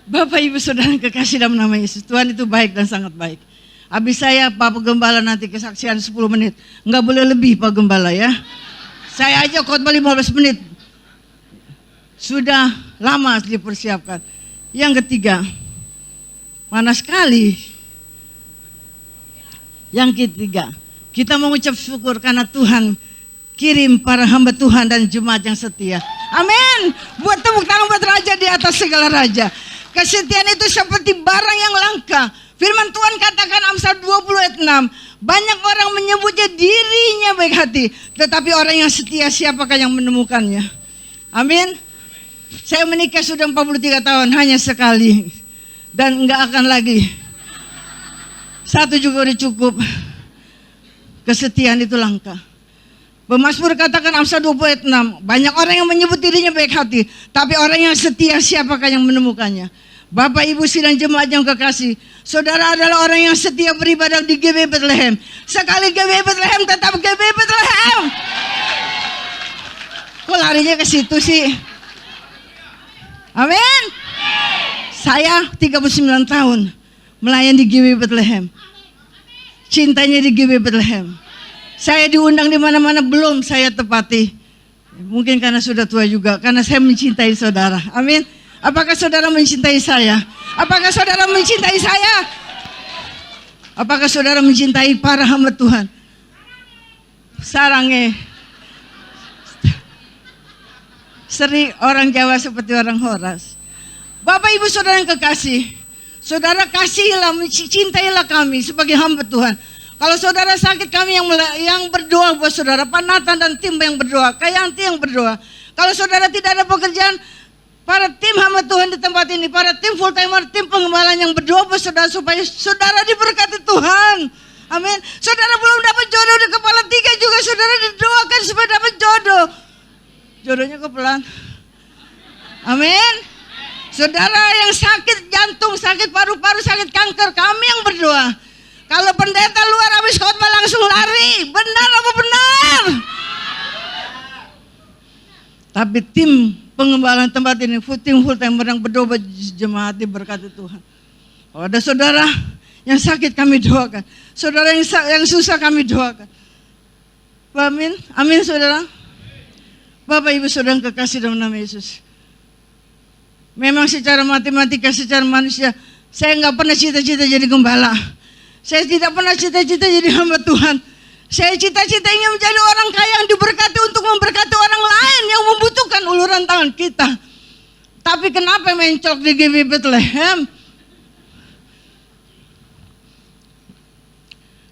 Bapak Ibu Saudara yang kekasih dalam nama Yesus, Tuhan itu baik dan sangat baik. Habis saya Pak Gembala nanti kesaksian 10 menit. Enggak boleh lebih Pak Gembala ya. Saya aja khotbah 15 menit. Sudah lama dipersiapkan. Yang ketiga, mana sekali. Yang ketiga, kita mengucap syukur karena Tuhan kirim para hamba Tuhan dan jemaat yang setia. Amin. Buat tepuk tangan buat raja di atas segala raja. Kesetiaan itu seperti barang yang langka. Firman Tuhan katakan Amsal 20 ayat 6. Banyak orang menyebutnya dirinya baik hati, tetapi orang yang setia siapakah yang menemukannya? Amin. Saya menikah sudah 43 tahun hanya sekali dan enggak akan lagi. Satu juga udah cukup. Kesetiaan itu langka. Pemazmur katakan Amsal 20 ayat 6. Banyak orang yang menyebut dirinya baik hati, tapi orang yang setia siapakah yang menemukannya? Bapak, Ibu, sidang jemaat yang kekasih, saudara adalah orang yang setia beribadah di GBI Bethlehem. Sekali GBI Bethlehem, tetap GBI Bethlehem. Kok larinya ke situ sih? Amin. Saya 39 tahun melayani di GBI Bethlehem. Cintanya di GBI Bethlehem. Saya diundang di mana-mana belum saya tepati. Mungkin karena sudah tua juga, karena saya mencintai saudara. Amin. Apakah saudara mencintai saya? Apakah saudara mencintai saya? Apakah saudara mencintai para hamba Tuhan? Sarangnya seri orang Jawa seperti orang Horas. Bapak, Ibu, saudara yang kekasih, saudara kasihilah, cintailah kami sebagai hamba Tuhan. Kalau saudara sakit, kami yang berdoa buat saudara. Pak Nathan dan tim yang berdoa, Kak Yanti yang berdoa. Kalau saudara tidak ada pekerjaan, para tim hamba Tuhan di tempat ini, para tim full timer, tim pengembalaan yang berdoa buat saudara supaya saudara diberkati Tuhan. Amin. Saudara belum dapat jodoh di kepala 3 juga saudara didoakan supaya dapat jodoh. Jodohnya kok pelan. Amin. Saudara yang sakit jantung, sakit paru-paru, sakit kanker, kami yang berdoa. Kalau pendeta luar habis khotbah langsung lari. Benar apa benar? Tapi tim pengembalaan tempat ini, tim full timer yang berdoa jemaat diberkati Tuhan. Kalau ada saudara yang sakit kami doakan. Saudara yang susah kami doakan. Amin. Amin saudara. Bapak, Ibu, saudara yang kekasih dalam nama Yesus. Memang secara matematika, secara manusia, saya nggak pernah cita-cita jadi gembala. Saya tidak pernah cita-cita jadi hamba Tuhan. Saya cita-cita ingin menjadi orang kaya yang diberkati untuk memberkati orang lain yang membutuhkan uluran tangan kita. Tapi kenapa mencolok di GBI Bethlehem?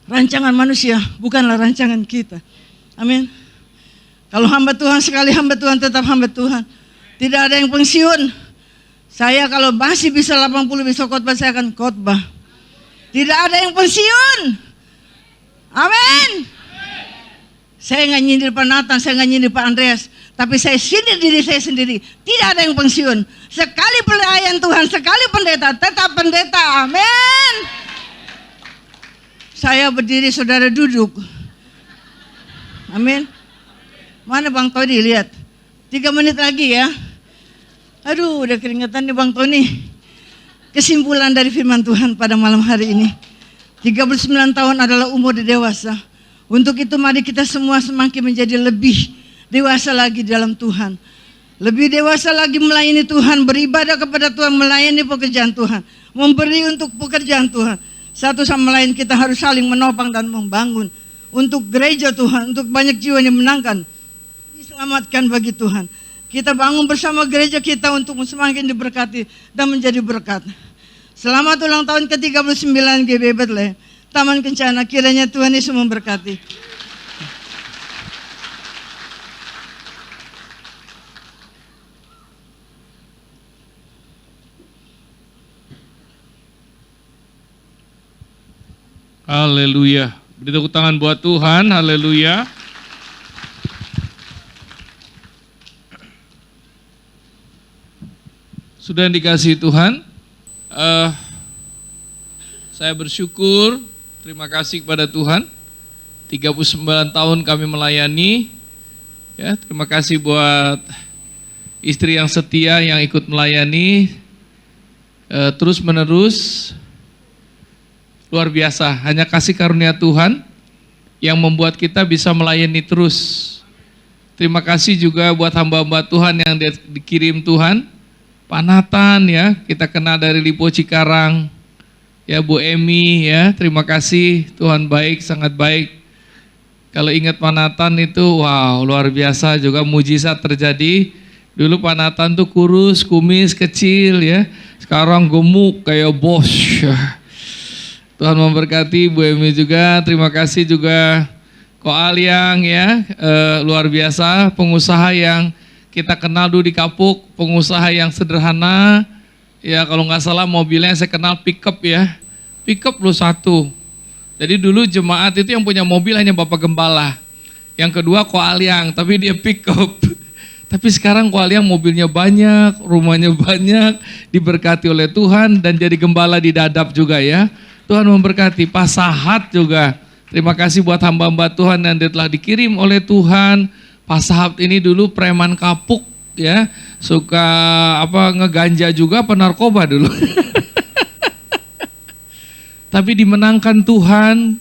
Rancangan manusia, bukanlah rancangan kita. Amin. Kalau hamba Tuhan sekali hamba Tuhan, tetap hamba Tuhan. Tidak ada yang pensiun. Saya kalau masih bisa 80 bisa khotbah, saya akan khotbah. Tidak ada yang pensiun. Amin. Saya nggak nyindir Pak Nathan, saya nggak nyindir Pak Andreas, tapi saya sindir diri saya sendiri. Tidak ada yang pensiun. Sekali pelayan Tuhan, sekali pendeta, tetap pendeta. Amin. Saya berdiri, saudara duduk. Amin. Mana Bang Tony, lihat. 3 menit lagi ya. Aduh, udah keringetan nih Bang Tony. Kesimpulan dari firman Tuhan pada malam hari ini. 39 tahun adalah umur dewasa. Untuk itu mari kita semua semakin menjadi lebih dewasa lagi dalam Tuhan. Lebih dewasa lagi melayani Tuhan, beribadah kepada Tuhan, melayani pekerjaan Tuhan. Memberi untuk pekerjaan Tuhan. Satu sama lain kita harus saling menopang dan membangun. Untuk gereja Tuhan, untuk banyak jiwa yang dimenangkan. Diselamatkan bagi Tuhan. Kita bangun bersama gereja kita untuk semakin diberkati dan menjadi berkat. Selamat ulang tahun ke-39 GBI Bethlehem Taman Kencana, kiranya Tuhan Yesus memberkati.
Haleluya. Beri tepuk tangan buat Tuhan. Haleluya. Sudah dikasih Tuhan, saya bersyukur, terima kasih kepada Tuhan. 39 tahun kami melayani. Ya, terima kasih buat istri yang setia yang ikut melayani terus menerus. Luar biasa, hanya kasih karunia Tuhan yang membuat kita bisa melayani terus. Terima kasih juga buat hamba-hamba Tuhan yang dikirim Tuhan. Pak Nathan ya, kita kenal dari Lipo Cikarang. Ya Bu Emi ya, terima kasih, Tuhan baik, sangat baik. Kalau ingat Pak Nathan itu, wow, luar biasa juga mujizat terjadi. Dulu Pak Nathan tuh kurus, kumis, kecil ya. Sekarang gemuk kayak bos. Tuhan memberkati Bu Emi juga. Terima kasih juga Ko Aliang ya, luar biasa, pengusaha yang kita kenal dulu di Kapuk, pengusaha yang sederhana. Ya kalau nggak salah mobilnya saya kenal pickup ya, pickup lu satu. Jadi dulu jemaat itu yang punya mobil hanya Bapak Gembala. Yang kedua Ko Aliang, tapi dia pickup. Tapi sekarang Ko Aliang mobilnya banyak, rumahnya banyak, diberkati oleh Tuhan dan jadi gembala di Dadap juga ya. Tuhan memberkati. Pak Sahat juga. Terima kasih buat hamba-hamba Tuhan yang telah dikirim oleh Tuhan. Pak Sahat ini dulu preman Kapuk ya, suka ngeganja juga, penarkoba dulu. Tapi dimenangkan Tuhan,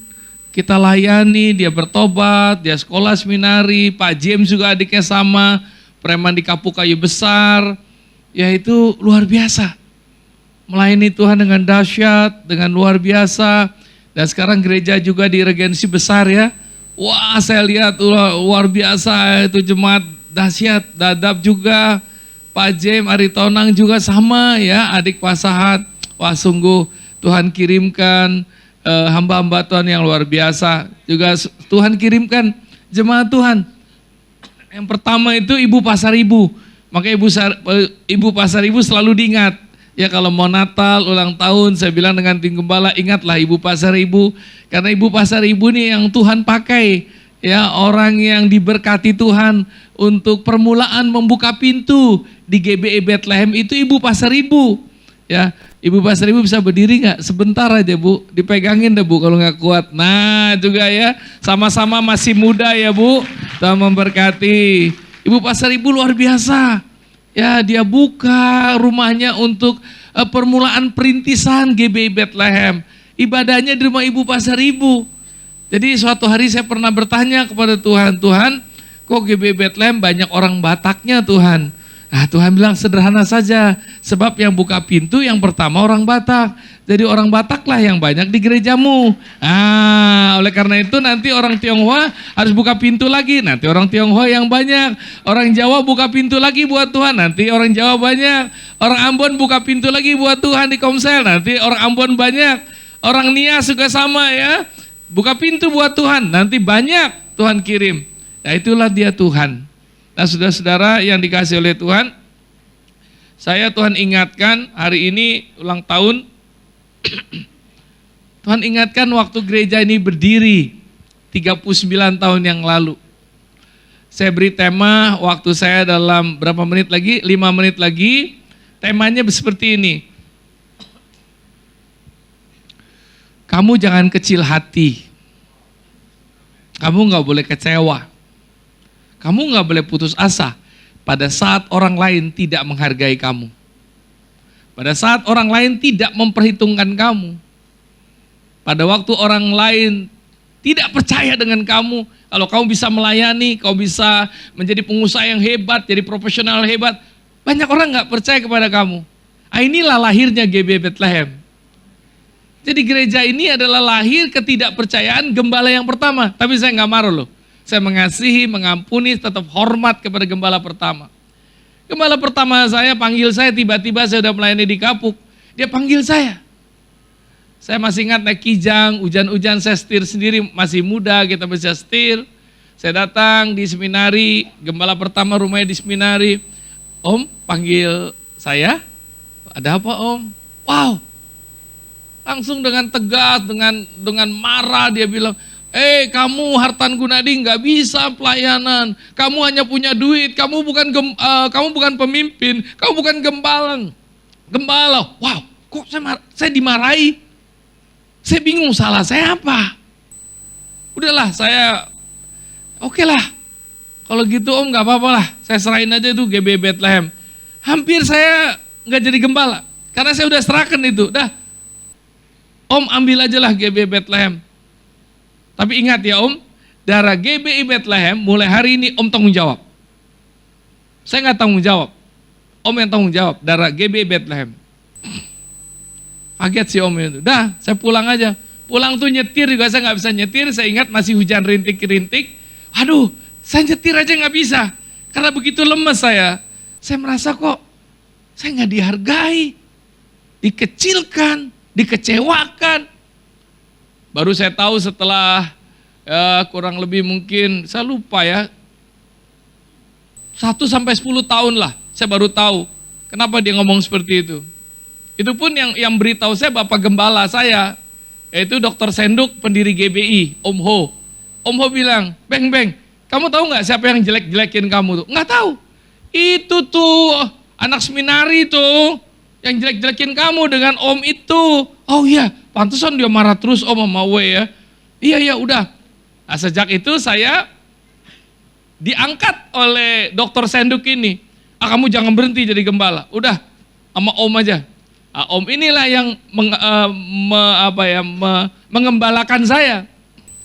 kita layani, dia bertobat, dia sekolah seminari, Pak James juga adiknya sama, preman di Kapuk Kayu Besar, ya itu luar biasa. Melayani Tuhan dengan dahsyat, dengan luar biasa, dan sekarang gereja juga di Regensi Besar ya. Wah saya lihat luar biasa itu jemaat dahsyat, Dadap juga, Pak James, Aritonang juga sama ya, adik Pak Sahat. Wah sungguh Tuhan kirimkan hamba-hamba Tuhan yang luar biasa. Juga Tuhan kirimkan jemaat Tuhan. Yang pertama itu Ibu Pasar Ibu. Maka Ibu Pasar Ibu selalu diingat. Ya kalau mau Natal, ulang tahun, saya bilang dengan tim gembala, ingatlah Ibu Pasar Ibu. Karena Ibu Pasar Ibu nih yang Tuhan pakai. Ya orang yang diberkati Tuhan untuk permulaan membuka pintu di GBI Bethlehem itu Ibu Pasar Ibu. Ya, Ibu Pasar Ibu bisa berdiri nggak? Sebentar aja Bu, dipegangin deh Bu kalau nggak kuat. Nah juga ya, sama-sama masih muda ya Bu. Tuhan memberkati. Ibu Pasar Ibu luar biasa. Ya dia buka rumahnya untuk permulaan perintisan GBI Bethlehem. Ibadahnya di rumah Ibu Pasar Ibu. Jadi suatu hari saya pernah bertanya kepada Tuhan, Tuhan kok GBI Bethlehem banyak orang Bataknya Tuhan? Nah Tuhan bilang sederhana saja, sebab yang buka pintu yang pertama orang Batak. Jadi orang Batak lah yang banyak di gerejamu. Oleh karena itu nanti orang Tionghoa harus buka pintu lagi, nanti orang Tionghoa yang banyak. Orang Jawa buka pintu lagi buat Tuhan, nanti orang Jawa banyak. Orang Ambon buka pintu lagi buat Tuhan di Komsel, nanti orang Ambon banyak. Orang Nias juga sama ya, buka pintu buat Tuhan, nanti banyak Tuhan kirim. Nah itulah dia Tuhan. Nah saudara-saudara yang dikasih oleh Tuhan, saya Tuhan ingatkan hari ini ulang tahun, Tuhan ingatkan waktu gereja ini berdiri 39 tahun yang lalu. Saya beri tema waktu saya dalam berapa menit lagi, 5 menit lagi, temanya seperti ini. Kamu jangan kecil hati, kamu gak boleh kecewa. Kamu nggak boleh putus asa pada saat orang lain tidak menghargai kamu. Pada saat orang lain tidak memperhitungkan kamu. Pada waktu orang lain tidak percaya dengan kamu. Kalau kamu bisa melayani, kau bisa menjadi pengusaha yang hebat, jadi profesional hebat. Banyak orang nggak percaya kepada kamu. Inilah lahirnya GBI Bethlehem. Jadi gereja ini adalah lahir ketidakpercayaan gembala yang pertama. Tapi saya nggak marah loh. Saya mengasihi, mengampuni, tetap hormat kepada gembala pertama. Gembala pertama saya panggil saya, tiba-tiba saya sudah melayani di Kapuk. Dia panggil saya. Saya masih ingat naik Kijang, hujan-hujan saya setir sendiri, masih muda kita bisa setir. Saya datang di seminari, gembala pertama rumahnya di seminari. Om panggil saya, ada apa Om? Wow, langsung dengan tegas, dengan marah dia bilang, kamu Hartan Gunadi nggak bisa pelayanan. Kamu hanya punya duit. Kamu bukan pemimpin. Kamu bukan gembala. Wow, kok saya dimarahi? Saya bingung salah saya apa? Udahlah, saya oke lah. Kalau gitu Om nggak apa-apa lah. Saya serahin aja itu GBI Bethlehem. Hampir saya nggak jadi gembala karena saya udah serahkan itu. Dah, Om ambil aja lah GBI Bethlehem. Tapi ingat ya Om, darah GBI Bethlehem mulai hari ini Om tanggung jawab. Saya nggak tanggung jawab, Om yang tanggung jawab, darah GBI Bethlehem. Kaget si Om itu, dah saya pulang aja. Pulang tuh nyetir juga saya nggak bisa nyetir. Saya ingat masih hujan rintik-rintik. Aduh, saya nyetir aja nggak bisa. Karena begitu lemes saya. Saya merasa kok saya nggak dihargai, dikecilkan, dikecewakan. Baru saya tahu setelah kurang lebih mungkin, saya lupa ya, 1 sampai 10 tahun lah, saya baru tahu kenapa dia ngomong seperti itu. Itu pun yang beritahu saya Bapak Gembala saya, yaitu Dr. Senduk, pendiri GBI, Om Ho. Om Ho bilang, Beng, kamu tahu nggak siapa yang jelek-jelekin kamu tuh? Nggak tahu. Itu tuh anak seminari tuh yang jelek-jelekin kamu dengan Om itu. Oh iya, pantesan dia marah terus Om sama We ya. Iya udah. Nah, sejak itu saya diangkat oleh Dr. Senduk ini. Kamu jangan berhenti jadi gembala. Udah, sama Om aja. Nah, Om inilah yang mengembalakan saya.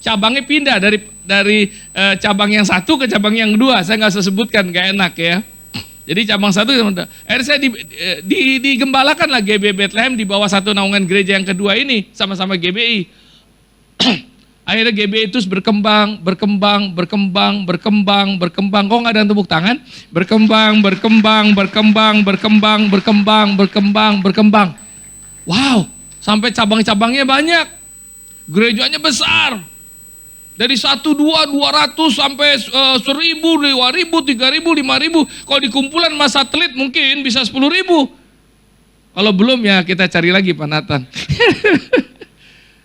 Cabangnya pindah dari cabang yang satu ke cabang yang dua. Saya nggak usah sebutkan, nggak enak ya. Jadi cabang satu, akhirnya saya digembalakan lah GBI Bethlehem di bawah satu naungan gereja yang kedua ini, sama-sama GBI. Akhirnya GBI terus berkembang. Kok nggak ada tepuk tangan? Berkembang. Wow, sampai cabang-cabangnya banyak. Gerejanya besar. Dari 1, 2, 200 sampai 1.000, 2.000, 3.000, 5.000. Kalau di kumpulan mas satelit mungkin bisa 10.000. Kalau belum ya kita cari lagi Pak Nathan.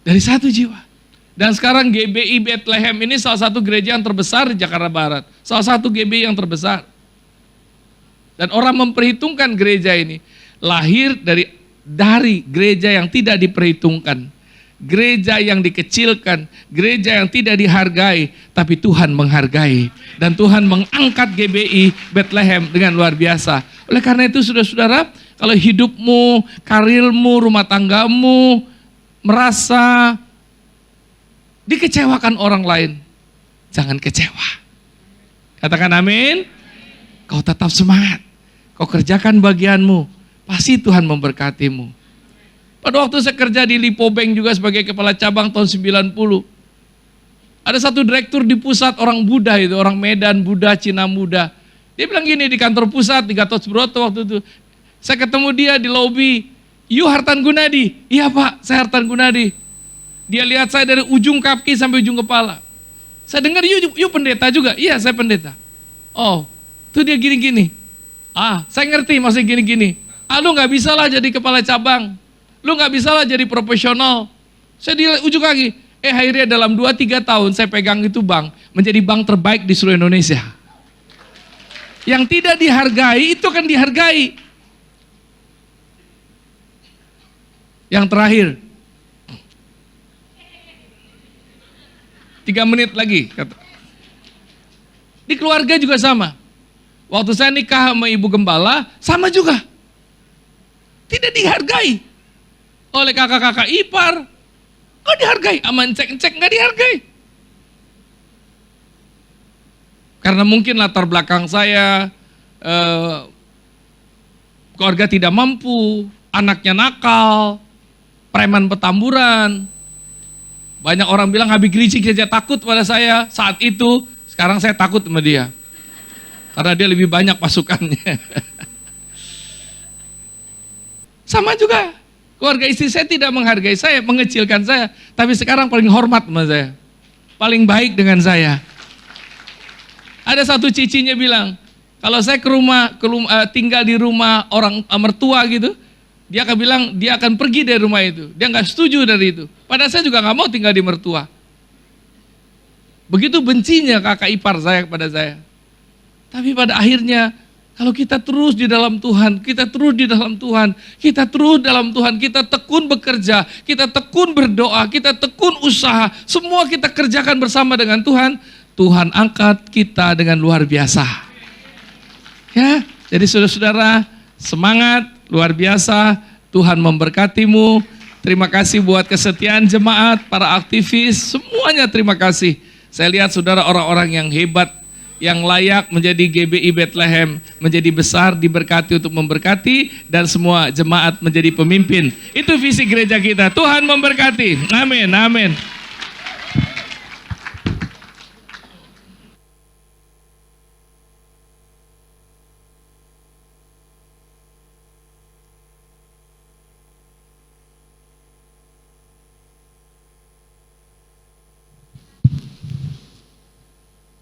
Dari 1 jiwa. Dan sekarang GBI Bethlehem ini salah satu gereja yang terbesar di Jakarta Barat. Salah satu GBI yang terbesar. Dan orang memperhitungkan gereja ini. Lahir dari gereja yang tidak diperhitungkan. Gereja yang dikecilkan, gereja yang tidak dihargai, tapi Tuhan menghargai. Dan Tuhan mengangkat GBI Bethlehem dengan luar biasa. Oleh karena itu saudara-saudara, kalau hidupmu, karirmu, rumah tanggamu merasa dikecewakan orang lain, jangan kecewa. Katakan amin. Kau tetap semangat, kau kerjakan bagianmu, pasti Tuhan memberkatimu. Pada waktu saya kerja di Lipo Bank juga sebagai kepala cabang tahun 90. Ada satu direktur di pusat, orang Buddha itu, orang Medan, Buddha, Cina muda. Dia bilang gini di kantor pusat, di Gatot Subroto waktu itu. Saya ketemu dia di lobi, "You Hartan Gunadi?" "Iya Pak, saya Hartan Gunadi." Dia lihat saya dari ujung kaki sampai ujung kepala. Saya dengar, "You pendeta juga?" "Iya, saya pendeta." "Oh, tuh dia gini-gini." Saya ngerti maksudnya gini-gini. Lu gak bisa lah jadi kepala cabang. Lu gak bisa lah jadi profesional. Saya di ujung kaki. Akhirnya dalam 2-3 tahun saya pegang itu bank. Menjadi bank terbaik di seluruh Indonesia. Yang tidak dihargai itu kan dihargai. Yang terakhir. 3 menit lagi. Di keluarga juga sama. Waktu saya nikah sama ibu gembala, sama juga. Tidak dihargai. Oleh kakak-kakak ipar, nggak dihargai, sama encek-encek nggak dihargai. Karena mungkin latar belakang saya, keluarga tidak mampu, anaknya nakal, preman petamburan. Banyak orang bilang Habib Rizik saja takut pada saya saat itu, sekarang saya takut sama dia. Karena dia lebih banyak pasukannya. Sama juga. Keluarga istri saya tidak menghargai saya, mengecilkan saya, tapi sekarang paling hormat sama saya. Paling baik dengan saya. Ada satu cicinya bilang, kalau saya tinggal di rumah orang mertua gitu, dia akan bilang dia akan pergi dari rumah itu. Dia nggak setuju dari itu. Padahal saya juga nggak mau tinggal di mertua. Begitu bencinya kakak ipar saya kepada saya. Tapi pada akhirnya, kalau kita terus di dalam Tuhan, kita terus di dalam Tuhan, kita terus dalam Tuhan, kita tekun bekerja, kita tekun berdoa, kita tekun usaha, semua kita kerjakan bersama dengan Tuhan, Tuhan angkat kita dengan luar biasa. Ya, jadi saudara-saudara, semangat, luar biasa, Tuhan memberkatimu. Terima kasih buat kesetiaan jemaat, para aktivis, semuanya terima kasih. Saya lihat saudara orang-orang yang hebat, yang layak menjadi GBI Bethlehem, menjadi besar, diberkati untuk memberkati, dan semua jemaat menjadi pemimpin. Itu visi gereja kita. Tuhan memberkati. Amin, amin.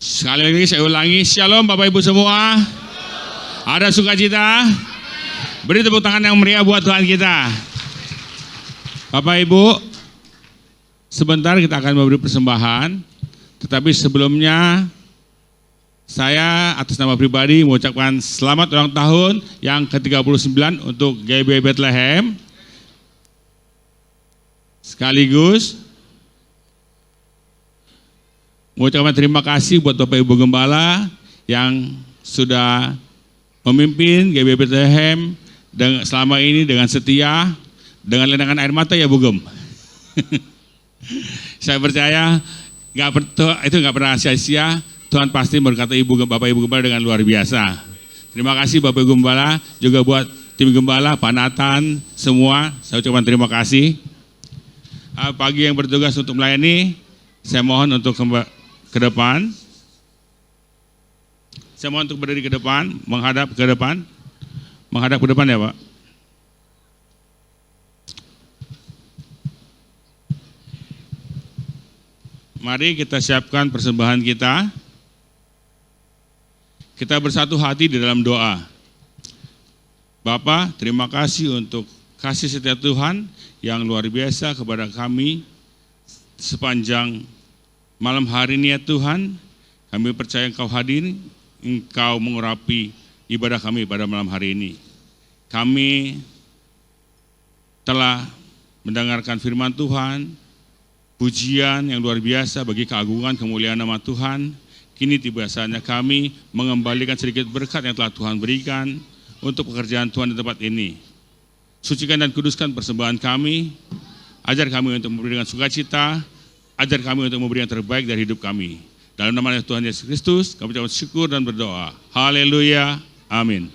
Sekali lagi saya ulangi, Shalom Bapak Ibu semua. Ada sukacita? Beri tepuk tangan yang meriah buat Tuhan kita. Bapak Ibu, sebentar kita akan memberi persembahan. Tetapi sebelumnya, saya atas nama pribadi mengucapkan selamat ulang tahun yang ke-39 untuk GBI Bethlehem. Sekaligus mengucapkan terima kasih buat Bapak Ibu Gembala yang sudah memimpin GBI Bethlehem selama ini dengan setia, dengan lenangan air mata ya Bu Gem. Saya percaya itu nggak pernah sia-sia. Tuhan pasti berkata Bapak Ibu Gembala dengan luar biasa. Terima kasih Bapak Ibu Gembala, juga buat tim Gembala, Pak Nathan, semua. Saya ucapkan terima kasih. Pagi yang bertugas untuk melayani, saya mohon untuk ke depan. Saya mohon untuk berdiri ke depan, menghadap ke depan. Menghadap ke depan ya Pak. Mari kita siapkan persembahan kita. Kita bersatu hati di dalam doa. Bapa, terima kasih untuk kasih setia Tuhan yang luar biasa kepada kami sepanjang malam hari ini ya Tuhan. Kami percaya Engkau hadir, Engkau mengurapi ibadah kami pada malam hari ini. Kami telah mendengarkan firman Tuhan, pujian yang luar biasa bagi keagungan kemuliaan nama Tuhan. Kini tiba saatnya kami mengembalikan sedikit berkat yang telah Tuhan berikan untuk pekerjaan Tuhan di tempat ini. Sucikan dan kuduskan persembahan kami, ajar kami untuk memberi dengan sukacita, ajar kami untuk memberi yang terbaik dari hidup kami. Dalam nama Tuhan Yesus Kristus, kami ucapkan syukur dan berdoa. Haleluya. Amin.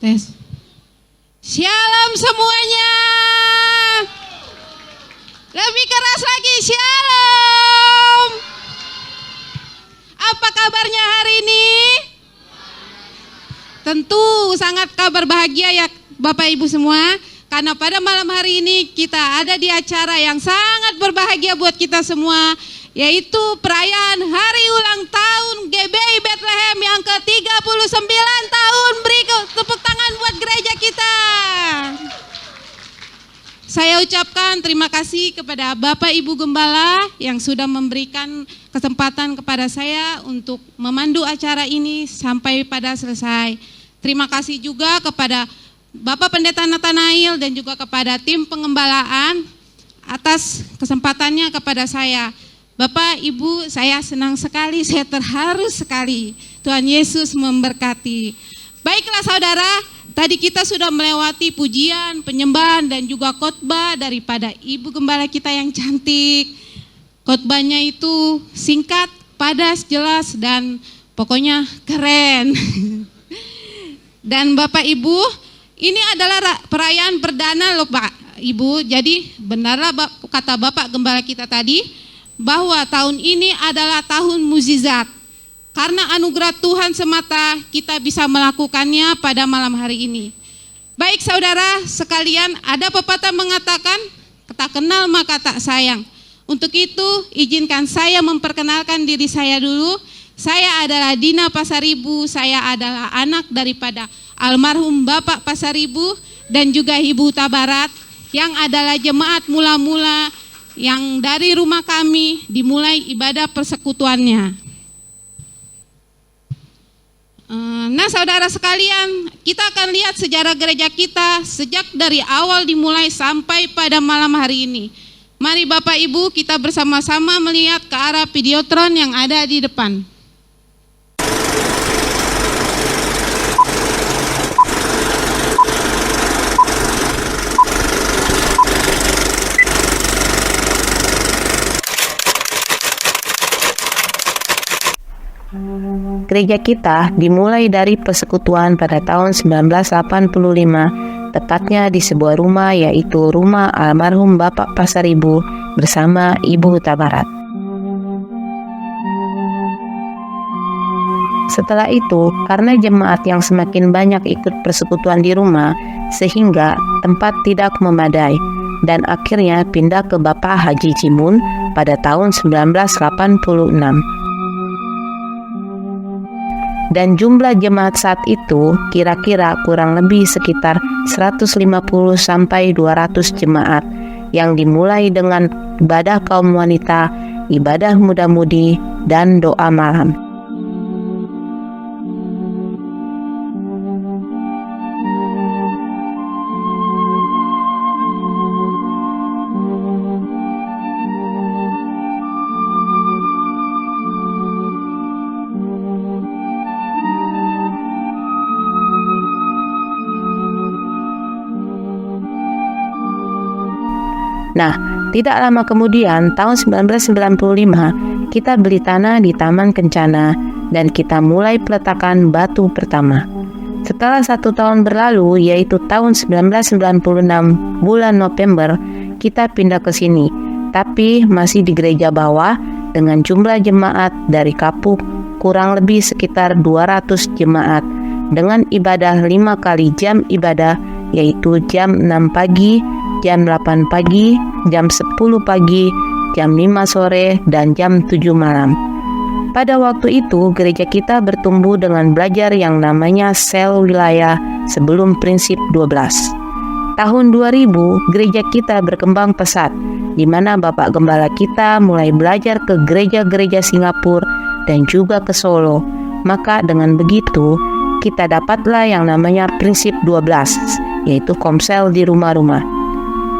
Tes. Shalom semuanya. Lebih keras lagi, shalom. Apa kabarnya hari ini? Tentu sangat kabar bahagia ya Bapak Ibu semua. Karena pada malam hari ini kita ada di acara yang sangat berbahagia buat kita semua, yaitu perayaan Hari Ulang Tahun GBI Bethlehem yang ke-39 tahun. Beri tepuk tangan buat gereja kita. Saya ucapkan terima kasih kepada Bapak Ibu Gembala yang sudah memberikan kesempatan kepada saya untuk memandu acara ini sampai pada selesai. Terima kasih juga kepada Bapak Pendeta Nathanael dan juga kepada tim pengembalaan atas kesempatannya kepada saya. Bapak, Ibu, saya senang sekali, saya terharu sekali. Tuhan Yesus memberkati. Baiklah saudara, tadi kita sudah melewati pujian, penyembahan dan juga khotbah daripada Ibu Gembala kita yang cantik. Khotbahnya itu singkat, padat, jelas dan pokoknya keren. Dan Bapak Ibu, ini adalah perayaan perdana loh Pak Ibu. Jadi benarlah kata Bapak Gembala kita tadi bahwa tahun ini adalah tahun mukjizat. Karena anugerah Tuhan semata kita bisa melakukannya pada malam hari ini. Baik saudara sekalian, ada pepatah mengatakan tak kenal maka tak sayang. Untuk itu izinkan saya memperkenalkan diri saya dulu. Saya adalah Dina Pasaribu, saya adalah anak daripada almarhum Bapak Pasaribu dan juga Ibu Tabarat yang adalah jemaat mula-mula yang dari rumah kami dimulai ibadah persekutuannya. Nah saudara sekalian, kita akan lihat sejarah gereja kita sejak dari awal dimulai sampai pada malam hari ini. Mari Bapak Ibu kita bersama-sama melihat ke arah videotron yang ada di depan.
Gereja kita dimulai dari persekutuan pada tahun 1985, tepatnya di sebuah rumah yaitu rumah almarhum Bapak Pasaribu bersama Ibu Tabarat. Setelah itu, karena jemaat yang semakin banyak ikut persekutuan di rumah, sehingga tempat tidak memadai, dan akhirnya pindah ke Bapak Haji Cimun pada tahun 1986. Dan jumlah jemaat saat itu kira-kira kurang lebih sekitar 150 sampai 200 jemaat yang dimulai dengan ibadah kaum wanita, ibadah muda-mudi, dan doa malam. Nah, tidak lama kemudian, tahun 1995, kita beli tanah di Taman Kencana dan kita mulai peletakan batu pertama. Setelah 1 tahun berlalu, yaitu tahun 1996 bulan November, kita pindah ke sini, tapi masih di gereja bawah dengan jumlah jemaat dari Kapuk kurang lebih sekitar 200 jemaat dengan ibadah 5 kali jam ibadah, yaitu jam 6 pagi, jam 8 pagi, jam 10 pagi, jam 5 sore, dan jam 7 malam. Pada waktu itu, gereja kita bertumbuh dengan belajar yang namanya sel wilayah sebelum prinsip 12. Tahun 2000, gereja kita berkembang pesat, di mana Bapak Gembala kita mulai belajar ke gereja-gereja Singapura dan juga ke Solo. Maka dengan begitu, kita dapatlah yang namanya prinsip 12, yaitu komsel di rumah-rumah.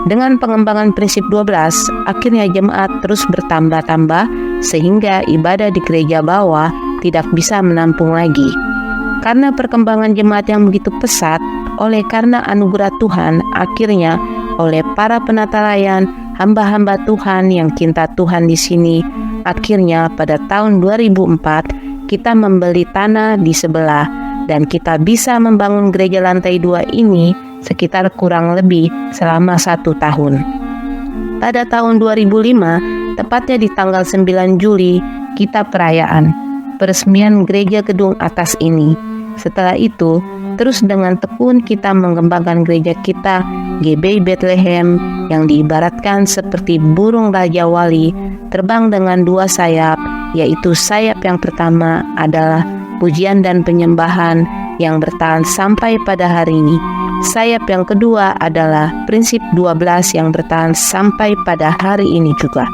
Dengan pengembangan prinsip 12, akhirnya jemaat terus bertambah-tambah sehingga ibadah di gereja bawah tidak bisa menampung lagi. Karena perkembangan jemaat yang begitu pesat, oleh karena anugerah Tuhan, akhirnya oleh para penata layan, hamba-hamba Tuhan yang cinta Tuhan di sini, akhirnya pada tahun 2004 kita membeli tanah di sebelah dan kita bisa membangun gereja lantai 2 ini sekitar kurang lebih selama 1 tahun. Pada tahun 2005, tepatnya di tanggal 9 Juli, kita perayaan peresmian gereja gedung atas ini. Setelah itu, terus dengan tekun kita mengembangkan gereja kita, GBI Bethlehem, yang diibaratkan seperti burung Raja Wali terbang dengan 2 sayap, yaitu sayap yang pertama adalah pujian dan penyembahan yang bertahan sampai pada hari ini. Sayap yang kedua adalah prinsip 12 yang bertahan sampai pada hari ini juga.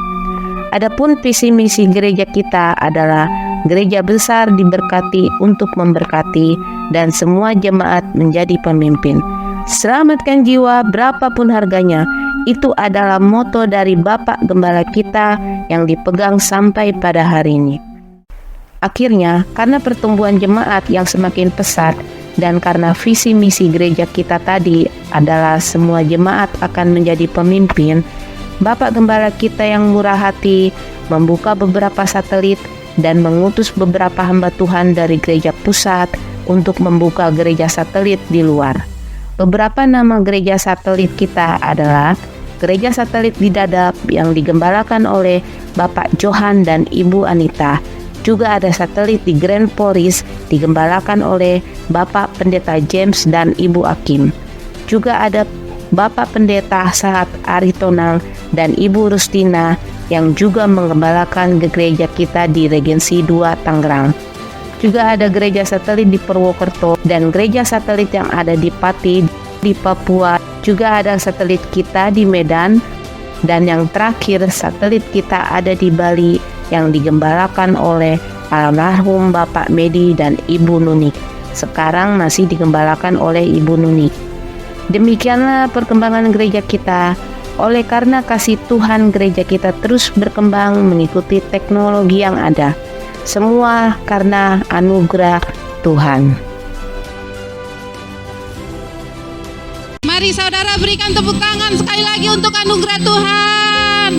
Adapun visi misi gereja kita adalah gereja besar diberkati untuk memberkati dan semua jemaat menjadi pemimpin. Selamatkan jiwa berapapun harganya. Itu adalah moto dari Bapak Gembala kita yang dipegang sampai pada hari ini. Akhirnya, karena pertumbuhan jemaat yang semakin pesat dan karena visi misi gereja kita tadi adalah semua jemaat akan menjadi pemimpin, Bapak Gembala kita yang murah hati membuka beberapa satelit dan mengutus beberapa hamba Tuhan dari gereja pusat untuk membuka gereja satelit di luar. Beberapa nama gereja satelit kita adalah Gereja Satelit di Dadap yang digembalakan oleh Bapak Johan dan Ibu Anita. Juga ada satelit di Grand Poris digembalakan oleh Bapak Pendeta James dan Ibu Akim. Juga ada Bapak Pendeta Sahat Aritonang dan Ibu Rustina yang juga menggembalakan gereja kita di Regensi 2 Tangerang. Juga ada gereja satelit di Purwokerto dan gereja satelit yang ada di Pati di Papua. Juga ada satelit kita di Medan, dan yang terakhir satelit kita ada di Bali yang digembalakan oleh almarhum Bapak Medi dan Ibu Nunik. Sekarang masih digembalakan oleh Ibu Nunik. Demikianlah perkembangan gereja kita. Oleh karena kasih Tuhan, gereja kita terus berkembang mengikuti teknologi yang ada. Semua karena anugerah Tuhan.
Mari saudara berikan tepuk tangan sekali lagi untuk anugerah Tuhan.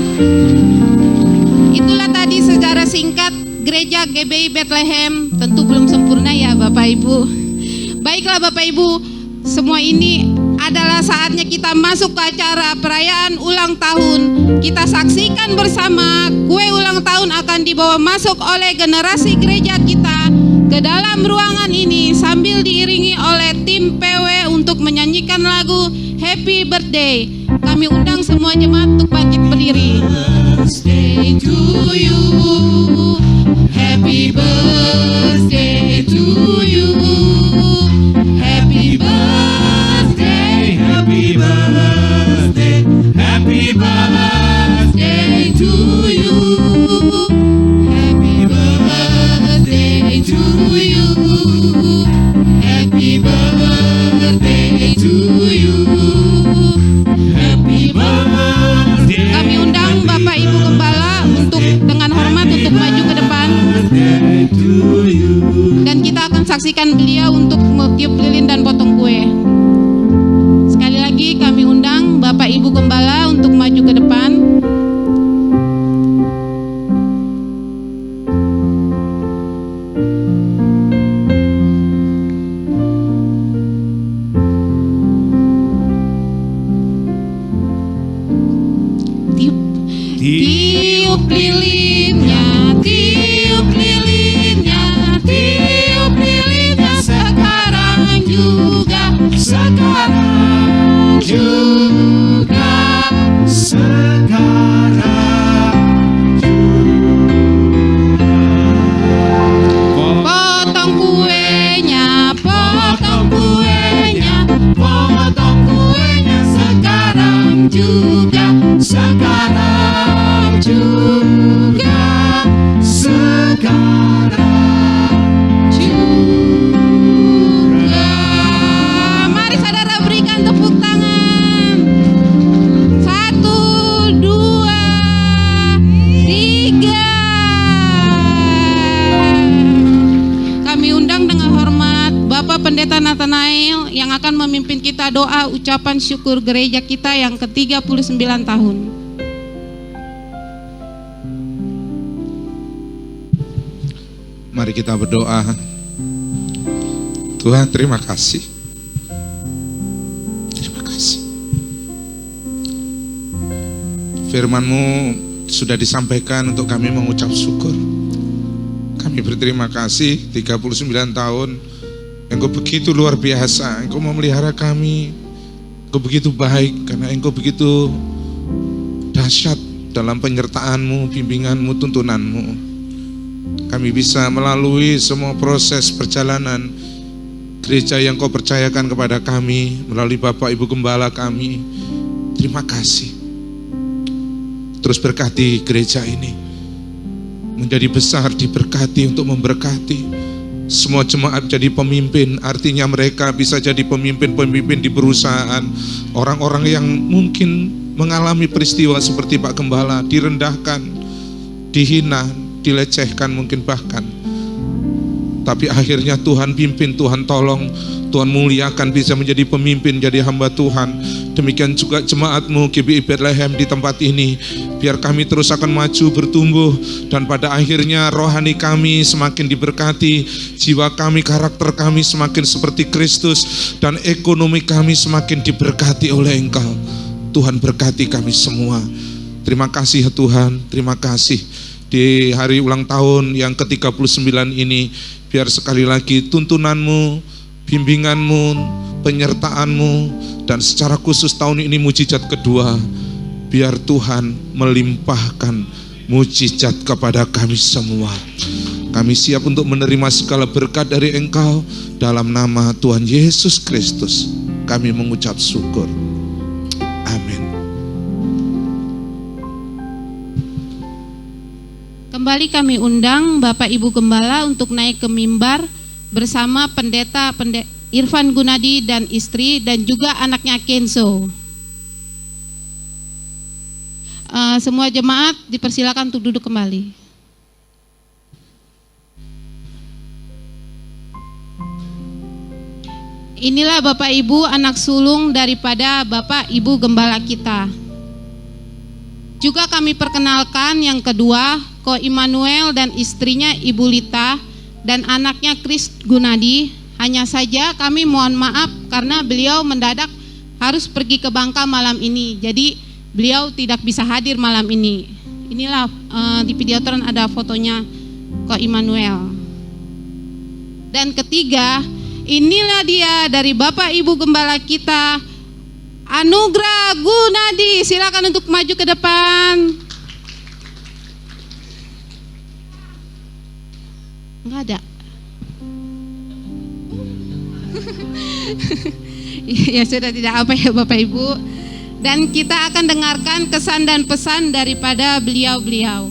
Itulah tadi sejarah singkat gereja GBI Bethlehem. Tentu belum sempurna ya Bapak Ibu. Baiklah Bapak Ibu, semua ini adalah saatnya kita masuk ke acara perayaan ulang tahun. Kita saksikan bersama kue ulang tahun akan dibawa masuk oleh generasi gereja kita ke dalam ruangan ini sambil diiringi oleh tim PW untuk menyanyikan lagu Happy Birthday. Kami undang semua jemaat untuk bangkit berdiri. Birthday to you, happy birthday to you, happy birthday, happy birthday, happy birthday to you, happy birthday to you, happy birthday to you, happy birthday. Kami undang Bapak Ibu Gembala untuk dengan hormat untuk maju ke depan, dan kita akan saksikan beliau untuk tiup lilin dan potong kue. Sekali lagi kami undang Bapak Ibu Gembala untuk maju ke depan. Tiup lilinnya, tiup lilinnya, tiup lilinnya sekarang juga, sekarang juga, sekarang juga. Potong kuenya, potong kuenya, potong kuenya sekarang juga, sekarang juga, sekarang juga. Mari saudara berikan tepuk tangan. 1, 2, 3. Kami undang dengan hormat Bapak Pendeta Nathanael yang akan memimpin kita doa ucapan syukur gereja kita yang ke-39 tahun.
Mari kita berdoa. Tuhan, terima kasih. Terima kasih. Firman-Mu sudah disampaikan untuk kami mengucap syukur. Kami berterima kasih 39 tahun Engkau begitu luar biasa, Engkau memelihara kami. Engkau begitu baik karena Engkau begitu dahsyat dalam penyertaan-Mu, bimbingan-Mu, tuntunan-Mu. Kami bisa melalui semua proses perjalanan gereja yang Kau percayakan kepada kami melalui Bapak Ibu Gembala kami. Terima kasih. Terus berkati gereja ini menjadi besar, diberkati untuk memberkati semua jemaat, jadi pemimpin. Artinya mereka bisa jadi pemimpin-pemimpin di perusahaan, orang-orang yang mungkin mengalami peristiwa seperti Pak Gembala, direndahkan, dihina, dilecehkan mungkin bahkan, tapi akhirnya Tuhan pimpin, Tuhan tolong, Tuhan muliakan, bisa menjadi pemimpin, jadi hamba Tuhan. Demikian juga jemaat-Mu GBI Bethlehem di tempat ini. Biar kami terus akan maju, bertumbuh, dan pada akhirnya rohani kami semakin diberkati, jiwa kami, karakter kami semakin seperti Kristus, dan ekonomi kami semakin diberkati oleh Engkau. Tuhan berkati kami semua. Terima kasih ya Tuhan, terima kasih. Di hari ulang tahun yang ke-39 ini, biar sekali lagi tuntunan-Mu, bimbingan-Mu, penyertaan-Mu, dan secara khusus tahun ini mujizat kedua, biar Tuhan melimpahkan mujizat kepada kami semua. Kami siap untuk menerima segala berkat dari Engkau. Dalam nama Tuhan Yesus Kristus kami mengucap syukur. Amin.
Kembali kami undang Bapak Ibu Gembala untuk naik ke mimbar bersama pendeta Irfan Gunadi dan istri, dan juga anaknya Kenzo. Semua jemaat dipersilakan untuk duduk kembali. Inilah Bapak Ibu anak sulung daripada Bapak Ibu Gembala kita. Juga kami perkenalkan yang kedua, Ko Immanuel dan istrinya Ibu Lita dan anaknya Kris Gunadi. Hanya saja kami mohon maaf karena beliau mendadak harus pergi ke Bangka malam ini. Jadi beliau tidak bisa hadir malam ini. Inilah di videotron ada fotonya Ko Immanuel. Dan ketiga, inilah dia dari Bapak Ibu Gembala kita, Anugrah Gunadi. Silakan untuk maju ke depan. Enggak ada. Ya sudah, tidak apa ya Bapak Ibu. Dan kita akan dengarkan kesan dan pesan daripada beliau-beliau.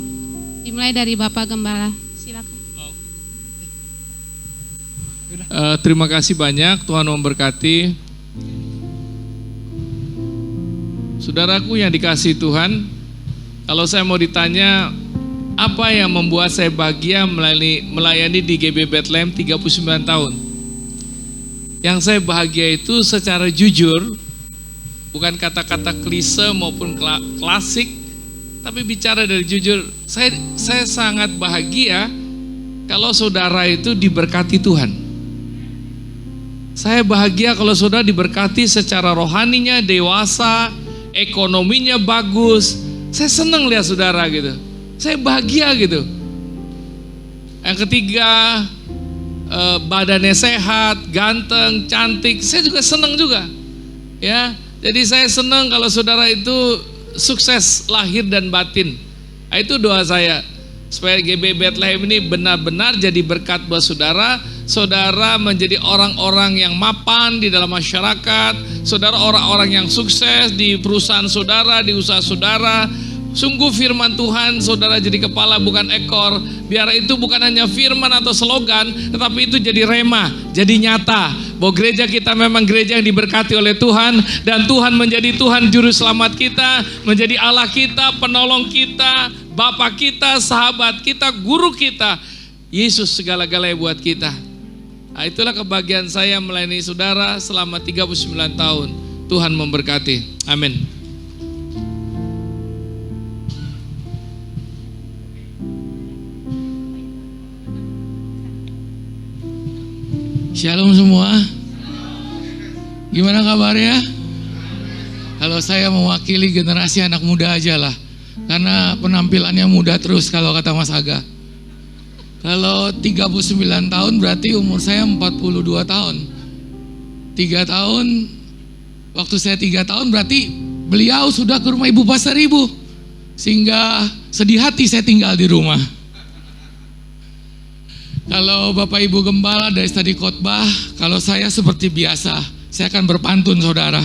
Dimulai dari Bapak Gembala. Silakan.
Terima kasih banyak, Tuhan memberkati. Saudaraku yang dikasihi Tuhan, kalau saya mau ditanya apa yang membuat saya bahagia melayani di GBI Bethlehem 39 tahun. Yang saya bahagia itu secara jujur, bukan kata-kata klise maupun klasik, tapi bicara dari jujur. Saya sangat bahagia kalau saudara itu diberkati Tuhan. Saya bahagia kalau saudara diberkati secara rohaninya dewasa, ekonominya bagus. Saya senang lihat saudara gitu. Saya bahagia gitu. Yang ketiga, badannya sehat, ganteng, cantik. Saya juga senang juga. Ya, jadi saya senang kalau saudara itu sukses lahir dan batin. Nah, itu doa saya supaya GBI Bethlehem ini benar-benar jadi berkat buat saudara. Saudara menjadi orang-orang yang mapan di dalam masyarakat. Saudara orang-orang yang sukses di perusahaan saudara, di usaha saudara. Sungguh firman Tuhan, saudara jadi kepala bukan ekor. Biar itu bukan hanya firman atau slogan, tetapi itu jadi rema, jadi nyata bahwa gereja kita memang gereja yang diberkati oleh Tuhan. Dan Tuhan menjadi Tuhan juru selamat kita, menjadi Allah kita, penolong kita, Bapa kita, sahabat kita, guru kita. Yesus segala-galanya buat kita. Nah, itulah kebahagiaan saya melayani saudara selama 39 tahun. Tuhan memberkati. Amin.
Shalom semua. Gimana kabarnya? Kalau saya mewakili generasi anak muda aja lah. Karena penampilannya muda terus kalau kata Mas Aga. Kalau 39 tahun berarti umur saya 42 tahun. 3 tahun, waktu saya 3 tahun berarti beliau sudah ke rumah Ibu Pastor Ibu. Sehingga sedih hati saya tinggal di rumah. Kalau Bapak Ibu Gembala dari tadi khotbah, kalau saya seperti biasa, saya akan berpantun saudara.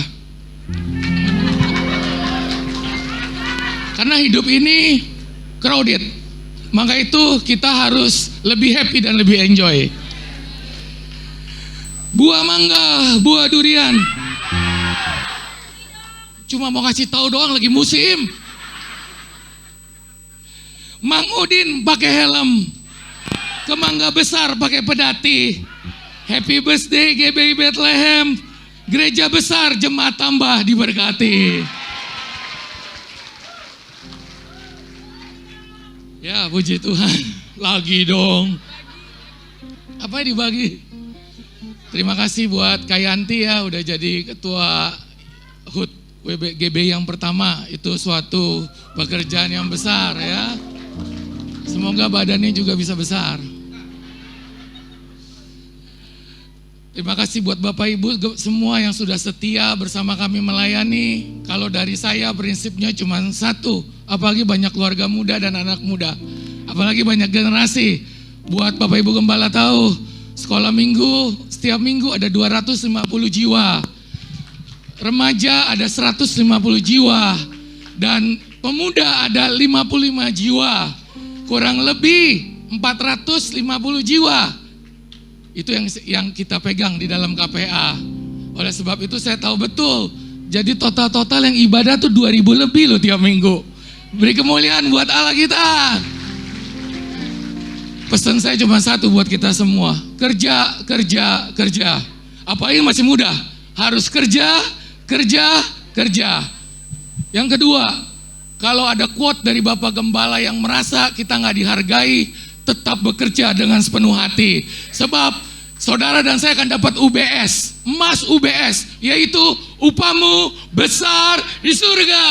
Karena hidup ini crowded, maka itu kita harus lebih happy dan lebih enjoy. Buah mangga, buah durian. Cuma mau kasih tahu doang lagi musim. Mang Udin pakai helm. Kemangga besar pakai pedati. Happy birthday GBI Bethlehem. Gereja besar jemaat tambah diberkati. Ya puji Tuhan. Lagi dong. Apa yang dibagi? Terima kasih buat Kayanti ya udah jadi ketua HUT GBI yang pertama. Itu suatu pekerjaan yang besar ya. Semoga badannya juga bisa besar. Terima kasih buat Bapak Ibu semua yang sudah setia bersama kami melayani. Kalau dari saya prinsipnya cuma satu, apalagi banyak keluarga muda dan anak muda, apalagi banyak generasi. Buat Bapak Ibu Gembala tahu, sekolah minggu, setiap minggu ada 250 jiwa. Remaja ada 150 jiwa. Dan pemuda ada 55 jiwa. Kurang lebih 450 jiwa. Itu yang kita pegang di dalam KPA. Oleh sebab itu saya tahu betul. Jadi total yang ibadah tuh 2000 lebih loh tiap minggu. Beri kemuliaan buat Allah kita. Pesan saya cuma satu buat kita semua. Kerja, kerja, kerja. Apalagi masih muda. Harus kerja, kerja, kerja. Yang kedua, kalau ada quote dari Bapak Gembala yang merasa kita nggak dihargai, tetap bekerja dengan sepenuh hati. Sebab saudara dan saya akan dapat UBS, emas UBS, yaitu upamu besar di surga.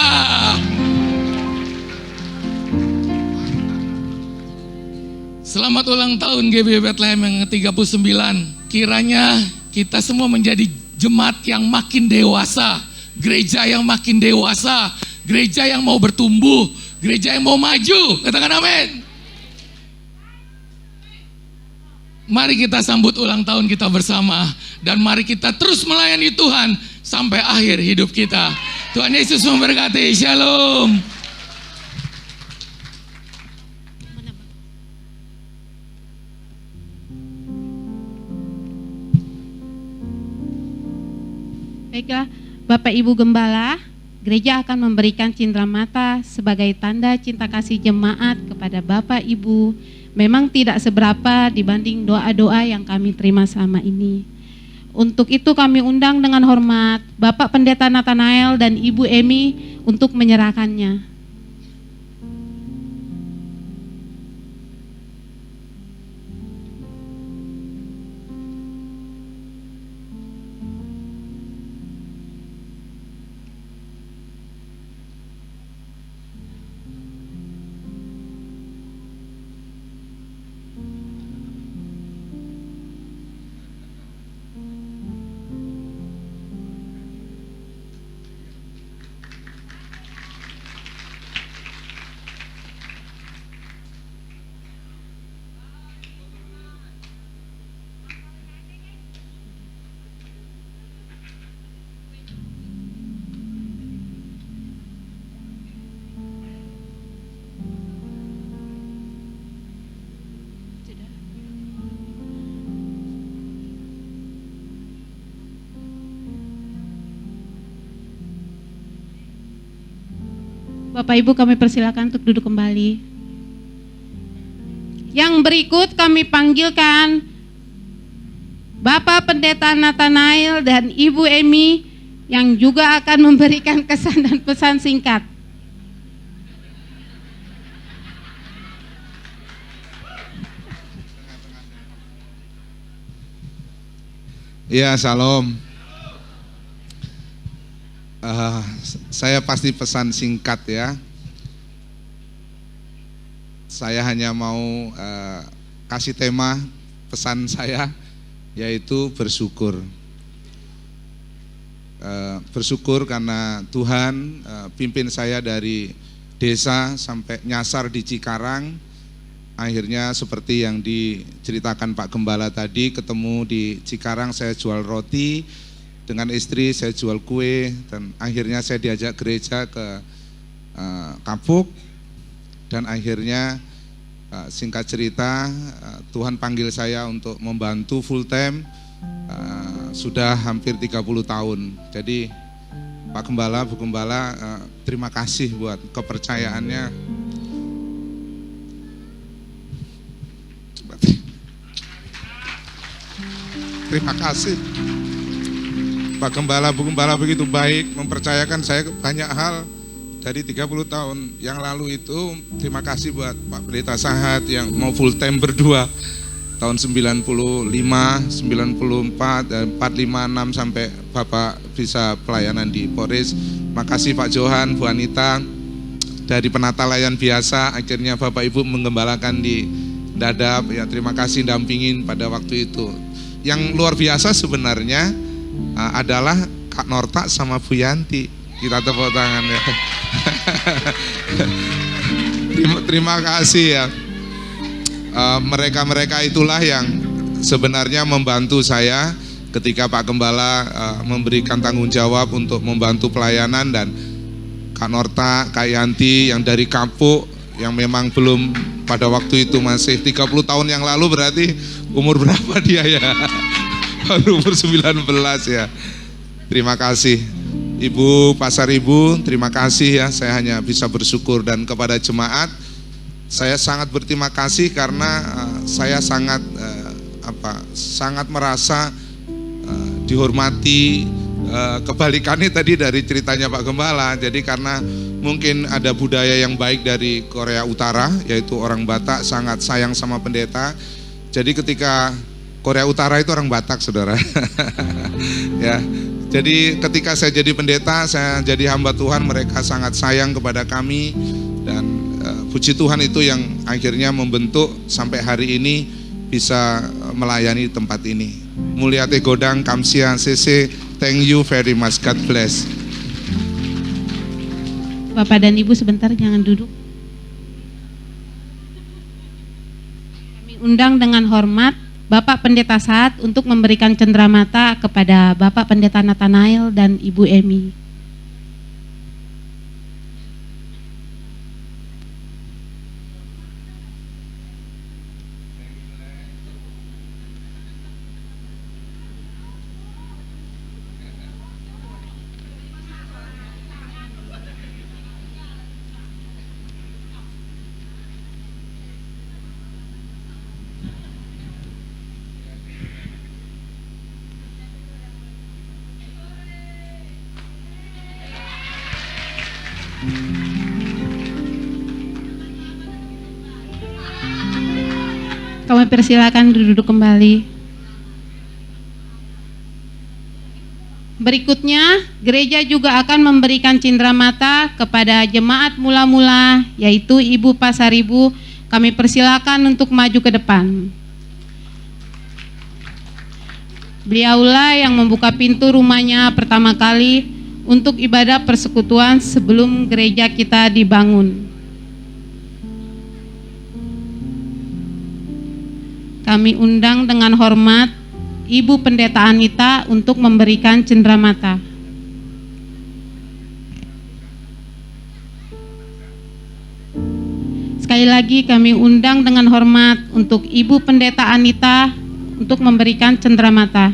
Selamat ulang tahun GBI Bethlehem yang ke-39. Kiranya kita semua menjadi jemaat yang makin dewasa, gereja yang makin dewasa, gereja yang mau bertumbuh, gereja yang mau maju. Katakan amin. Mari kita sambut ulang tahun kita bersama. Dan mari kita terus melayani Tuhan sampai akhir hidup kita. Tuhan Yesus memberkati. Shalom.
Baiklah, Bapak Ibu Gembala, gereja akan memberikan cindera mata sebagai tanda cinta kasih jemaat kepada Bapak Ibu. Memang tidak seberapa dibanding doa-doa yang kami terima selama ini. Untuk itu kami undang dengan hormat Bapak Pendeta Nathanael dan Ibu Emi untuk menyerahkannya. Bapak Ibu kami persilakan untuk duduk kembali. Yang berikut kami panggilkan Bapak Pendeta Nathanael dan Ibu Emi yang juga akan memberikan kesan dan pesan singkat.
Ya, shalom. Saya pasti pesan singkat ya. Saya hanya mau kasih tema pesan saya, yaitu bersyukur. Bersyukur karena Tuhan pimpin saya dari desa sampai nyasar di Cikarang. Akhirnya seperti yang diceritakan Pak Gembala tadi, ketemu di Cikarang, saya jual roti, dengan istri saya jual kue, dan akhirnya saya diajak gereja ke Kapuk, dan akhirnya singkat cerita Tuhan panggil saya untuk membantu full time. Sudah hampir 30 tahun. Jadi Pak Gembala, Bu Gembala, terima kasih buat kepercayaannya. Terima kasih Pak Gembala, Bu Gembala begitu baik mempercayakan saya banyak hal dari 30 tahun yang lalu itu. Terima kasih buat Pak Pendeta Sahat yang mau full time berdua tahun 95, 94, 456 sampai Bapak bisa pelayanan di Polres. Makasih Pak Johan, Bu Anita, dari penata layan biasa akhirnya Bapak Ibu menggembalakan di Dadap. Ya, terima kasih dampingin pada waktu itu. Yang luar biasa sebenarnya adalah Kak Norta sama Bu Yanti. Kita tepuk tangan ya. Terima kasih ya. Mereka-mereka itulah yang sebenarnya membantu saya ketika Pak Gembala memberikan tanggung jawab untuk membantu pelayanan, dan Kak Norta, Kak Yanti yang dari Kapuk yang memang belum pada waktu itu masih 30 tahun yang lalu, berarti umur berapa dia ya? Baru umur 19 ya. Terima kasih Ibu Pasar Ibu, terima kasih ya. Saya hanya bisa bersyukur, dan kepada jemaat saya sangat berterima kasih karena saya sangat sangat merasa dihormati. Kebalikannya tadi dari ceritanya Pak Gembala. Jadi karena mungkin ada budaya yang baik dari Korea Utara, yaitu orang Batak sangat sayang sama pendeta. Jadi ketika Korea Utara itu orang Batak, saudara. Ya. Jadi ketika saya jadi pendeta, saya jadi hamba Tuhan, mereka sangat sayang kepada kami, dan puji Tuhan itu yang akhirnya membentuk sampai hari ini bisa melayani tempat ini. Mulyate Godang, Kamsia, CC, thank you very much, God bless.
Bapak dan Ibu sebentar, jangan duduk. Kami undang dengan hormat Bapak Pendeta Sahat untuk memberikan cenderamata kepada Bapak Pendeta Nathanael dan Ibu Emi. Kami persilakan duduk kembali. Berikutnya, gereja juga akan memberikan cenderamata kepada jemaat mula-mula, yaitu Ibu Pasar Ibu. Kami persilakan untuk maju ke depan. Beliaulah yang membuka pintu rumahnya pertama kali untuk ibadah persekutuan sebelum gereja kita dibangun. Kami undang dengan hormat Ibu Pendeta Anita untuk memberikan cenderamata. Sekali lagi kami undang dengan hormat untuk Ibu Pendeta Anita untuk memberikan cenderamata.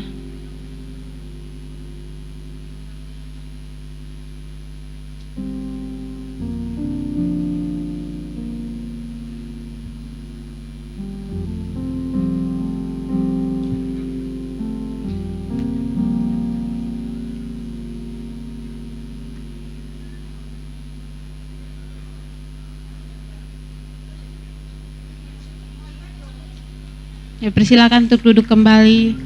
Ya, persilakan untuk duduk kembali.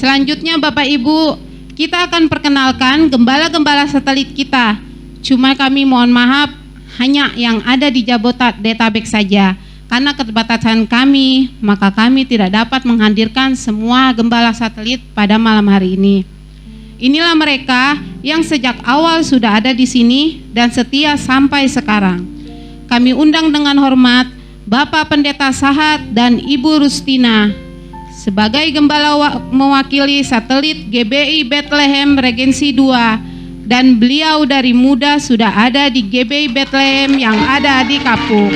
Selanjutnya Bapak Ibu, kita akan perkenalkan gembala-gembala satelit kita. Cuma kami mohon maaf, hanya yang ada di Jabodetabek saja. Karena keterbatasan kami, maka kami tidak dapat menghadirkan semua gembala satelit pada malam hari ini. Inilah mereka yang sejak awal sudah ada di sini dan setia sampai sekarang. Kami undang dengan hormat Bapak Pendeta Sahat dan Ibu Rustina sebagai gembala mewakili satelit GBI Bethlehem Regensi 2, dan beliau dari muda sudah ada di GBI Bethlehem yang ada di Kapuk.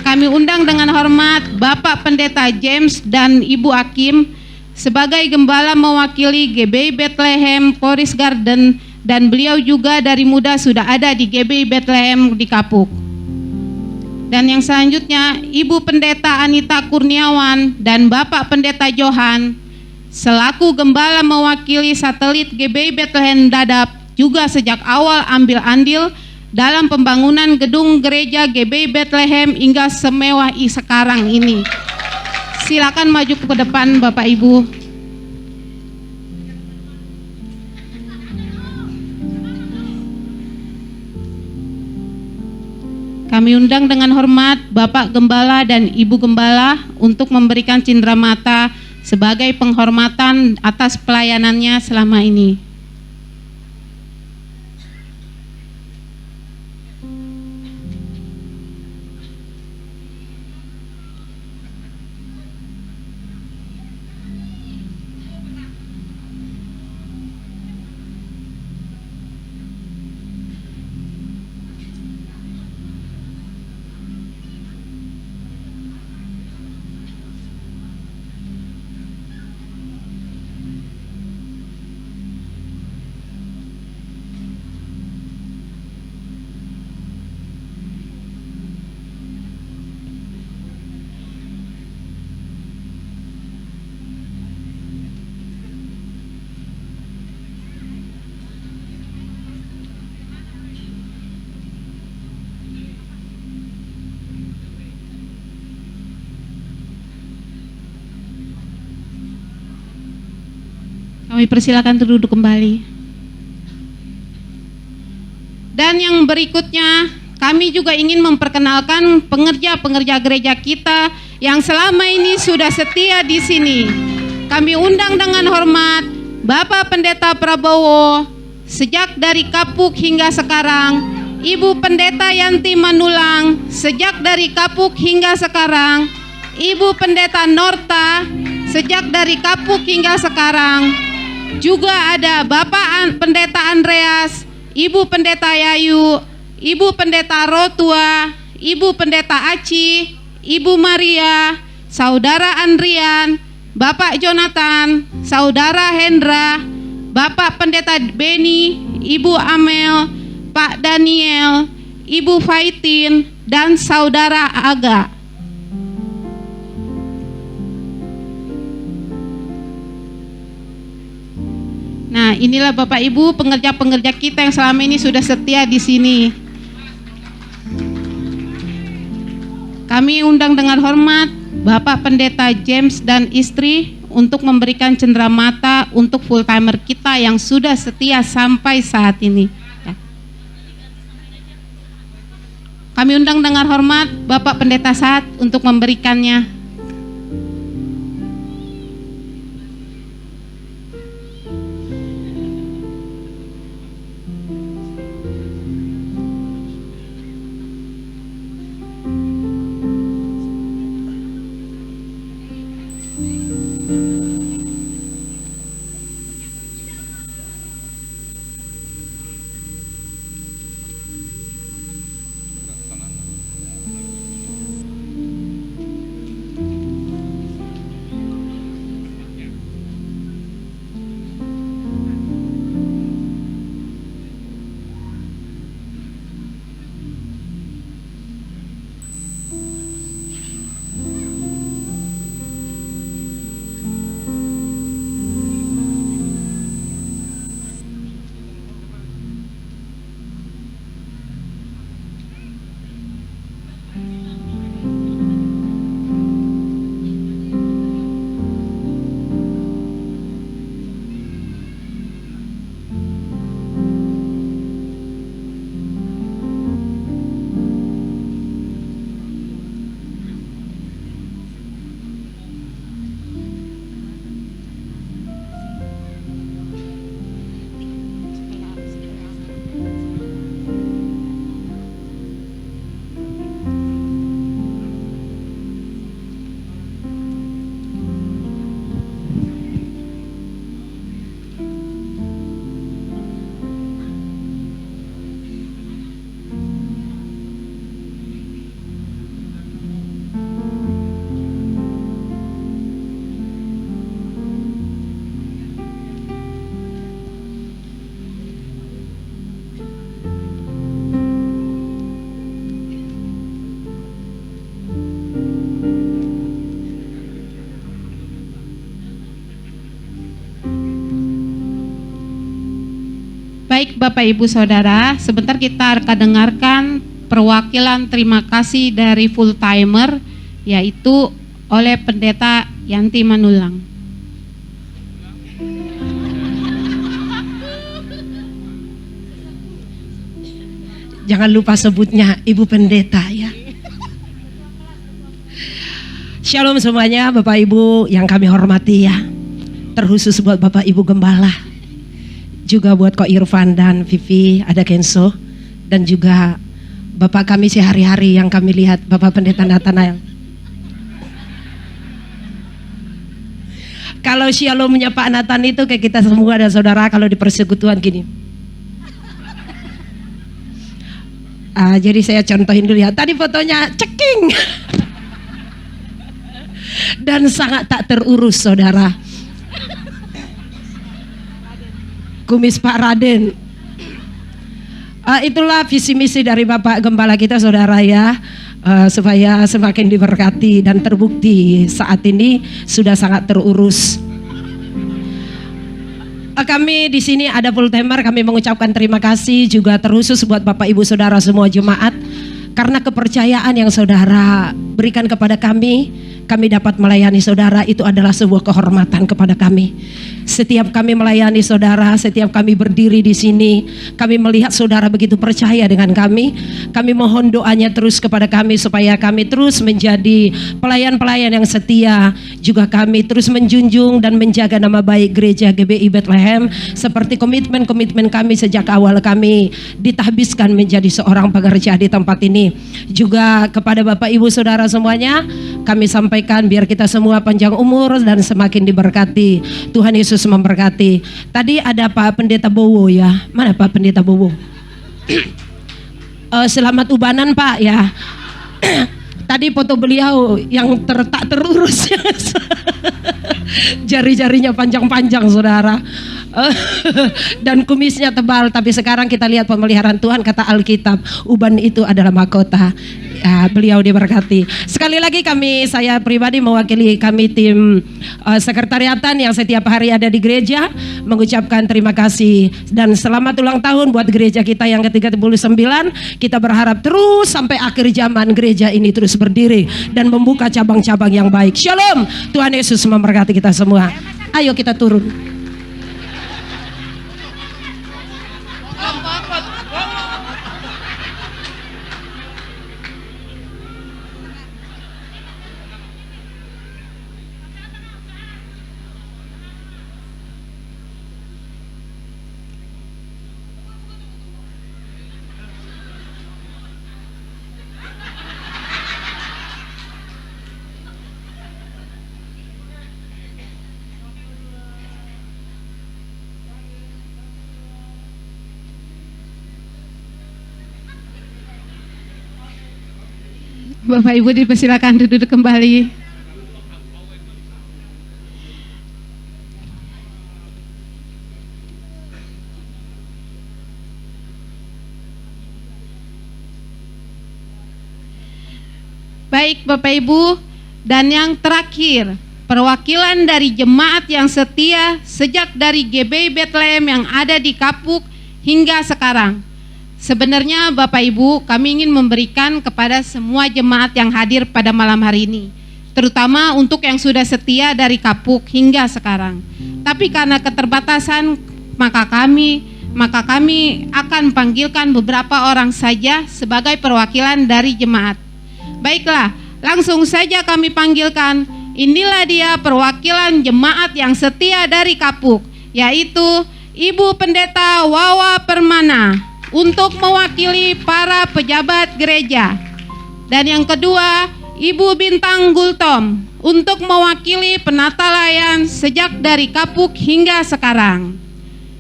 Kami undang dengan hormat Bapak Pendeta James dan Ibu Akim sebagai gembala mewakili GBI Bethlehem Forest Garden, dan beliau juga dari muda sudah ada di GBI Bethlehem di Kapuk. Dan yang selanjutnya Ibu Pendeta Anita Kurniawan dan Bapak Pendeta Johan selaku gembala mewakili satelit GBI Bethlehem Dadap, juga sejak awal ambil andil dalam pembangunan gedung gereja GBI Bethlehem hingga semewah sekarang ini. Silakan maju ke depan Bapak Ibu. Kami undang dengan hormat Bapak Gembala dan Ibu Gembala untuk memberikan cindramata sebagai penghormatan atas pelayanannya selama ini. Kami persilakan duduk kembali. Dan yang berikutnya, kami juga ingin memperkenalkan pengerja-pengerja gereja kita yang selama ini sudah setia di sini. Kami undang dengan hormat Bapak Pendeta Prabowo sejak dari Kapuk hingga sekarang, Ibu Pendeta Yanti Manulang sejak dari Kapuk hingga sekarang, Ibu Pendeta Norta sejak dari Kapuk hingga sekarang. Juga ada Bapak Pendeta Andreas, Ibu Pendeta Yayu, Ibu Pendeta Rotua, Ibu Pendeta Aci, Ibu Maria, Saudara Andrian, Bapak Jonathan, Saudara Hendra, Bapak Pendeta Beni, Ibu Amel, Pak Daniel, Ibu Faitin, dan Saudara Aga. Nah, inilah Bapak Ibu pengerja-pengerja kita yang selama ini sudah setia di sini. Kami undang dengan hormat Bapak Pendeta James dan istri untuk memberikan cenderamata untuk full timer kita yang sudah setia sampai saat ini. Kami undang dengan hormat Bapak Pendeta Saat untuk memberikannya. Baik Bapak Ibu Saudara, sebentar kita akan dengarkan perwakilan terima kasih dari full timer, yaitu oleh Pendeta Yanti Manulang.
Jangan lupa sebutnya Ibu Pendeta ya. Shalom semuanya Bapak Ibu yang kami hormati ya. Terkhusus buat Bapak Ibu Gembala. Juga buat Ko Irfan dan Vivi, ada Kenso. Dan juga Bapak kami sehari-hari yang kami lihat, Bapak Pendeta Nathanael. Kalau shalomnya Pak Nathan itu kayak kita semua dan saudara kalau di persekutuan gini. Jadi saya contohin dulu ya. Tadi fotonya ceking dan sangat tak terurus saudara. Kumis Pak Raden. Itulah visi misi dari Bapak Gembala kita saudara ya. Supaya semakin diberkati dan terbukti saat ini sudah sangat terurus. Kami di sini ada full timer, kami mengucapkan terima kasih juga terkhusus buat Bapak Ibu Saudara semua jemaat karena kepercayaan yang saudara berikan kepada kami dapat melayani saudara, itu adalah sebuah kehormatan kepada kami. Setiap kami melayani saudara, setiap kami berdiri di sini, kami melihat saudara begitu percaya dengan kami. Kami mohon doanya terus kepada kami supaya kami terus menjadi pelayan-pelayan yang setia. Juga kami terus menjunjung dan menjaga nama baik Gereja GBI Bethlehem seperti komitmen-komitmen kami sejak awal kami ditahbiskan menjadi seorang pekerja di tempat ini. Juga kepada Bapak Ibu Saudara semuanya, kami sampaikan biar kita semua panjang umur dan semakin diberkati. Tuhan Yesus memberkati. Tadi ada Pak Pendeta Bowo ya. Mana Pak Pendeta Bowo? Selamat ubanan Pak ya. Tadi foto beliau yang tak terurus ya. Jari-jarinya panjang-panjang saudara. Dan kumisnya tebal, tapi sekarang kita lihat pemeliharaan Tuhan, kata Alkitab, uban itu adalah mahkota. Ya, beliau diberkati. Sekali lagi saya pribadi mewakili kami tim sekretariatan yang setiap hari ada di gereja mengucapkan terima kasih dan selamat ulang tahun buat gereja kita yang ke-39. Kita berharap terus sampai akhir zaman gereja ini terus berdiri dan membuka cabang-cabang yang baik. Shalom. Tuhan Yesus memberkati kita semua. Ayo kita turun.
Bapak Ibu dipersilakan duduk kembali. Baik Bapak Ibu, dan yang terakhir perwakilan dari jemaat yang setia sejak dari GBI Bethlehem yang ada di Kapuk hingga sekarang. Sebenarnya Bapak Ibu, kami ingin memberikan kepada semua jemaat yang hadir pada malam hari ini, terutama untuk yang sudah setia dari Kapuk hingga sekarang. Tapi karena keterbatasan, maka kami akan panggilkan beberapa orang saja sebagai perwakilan dari jemaat. Baiklah, langsung saja kami panggilkan. Inilah dia perwakilan jemaat yang setia dari Kapuk, yaitu Ibu Pendeta Wawa Permana untuk mewakili para pejabat gereja. Dan yang kedua, Ibu Bintang Gultom untuk mewakili penata layan sejak dari Kapuk hingga sekarang.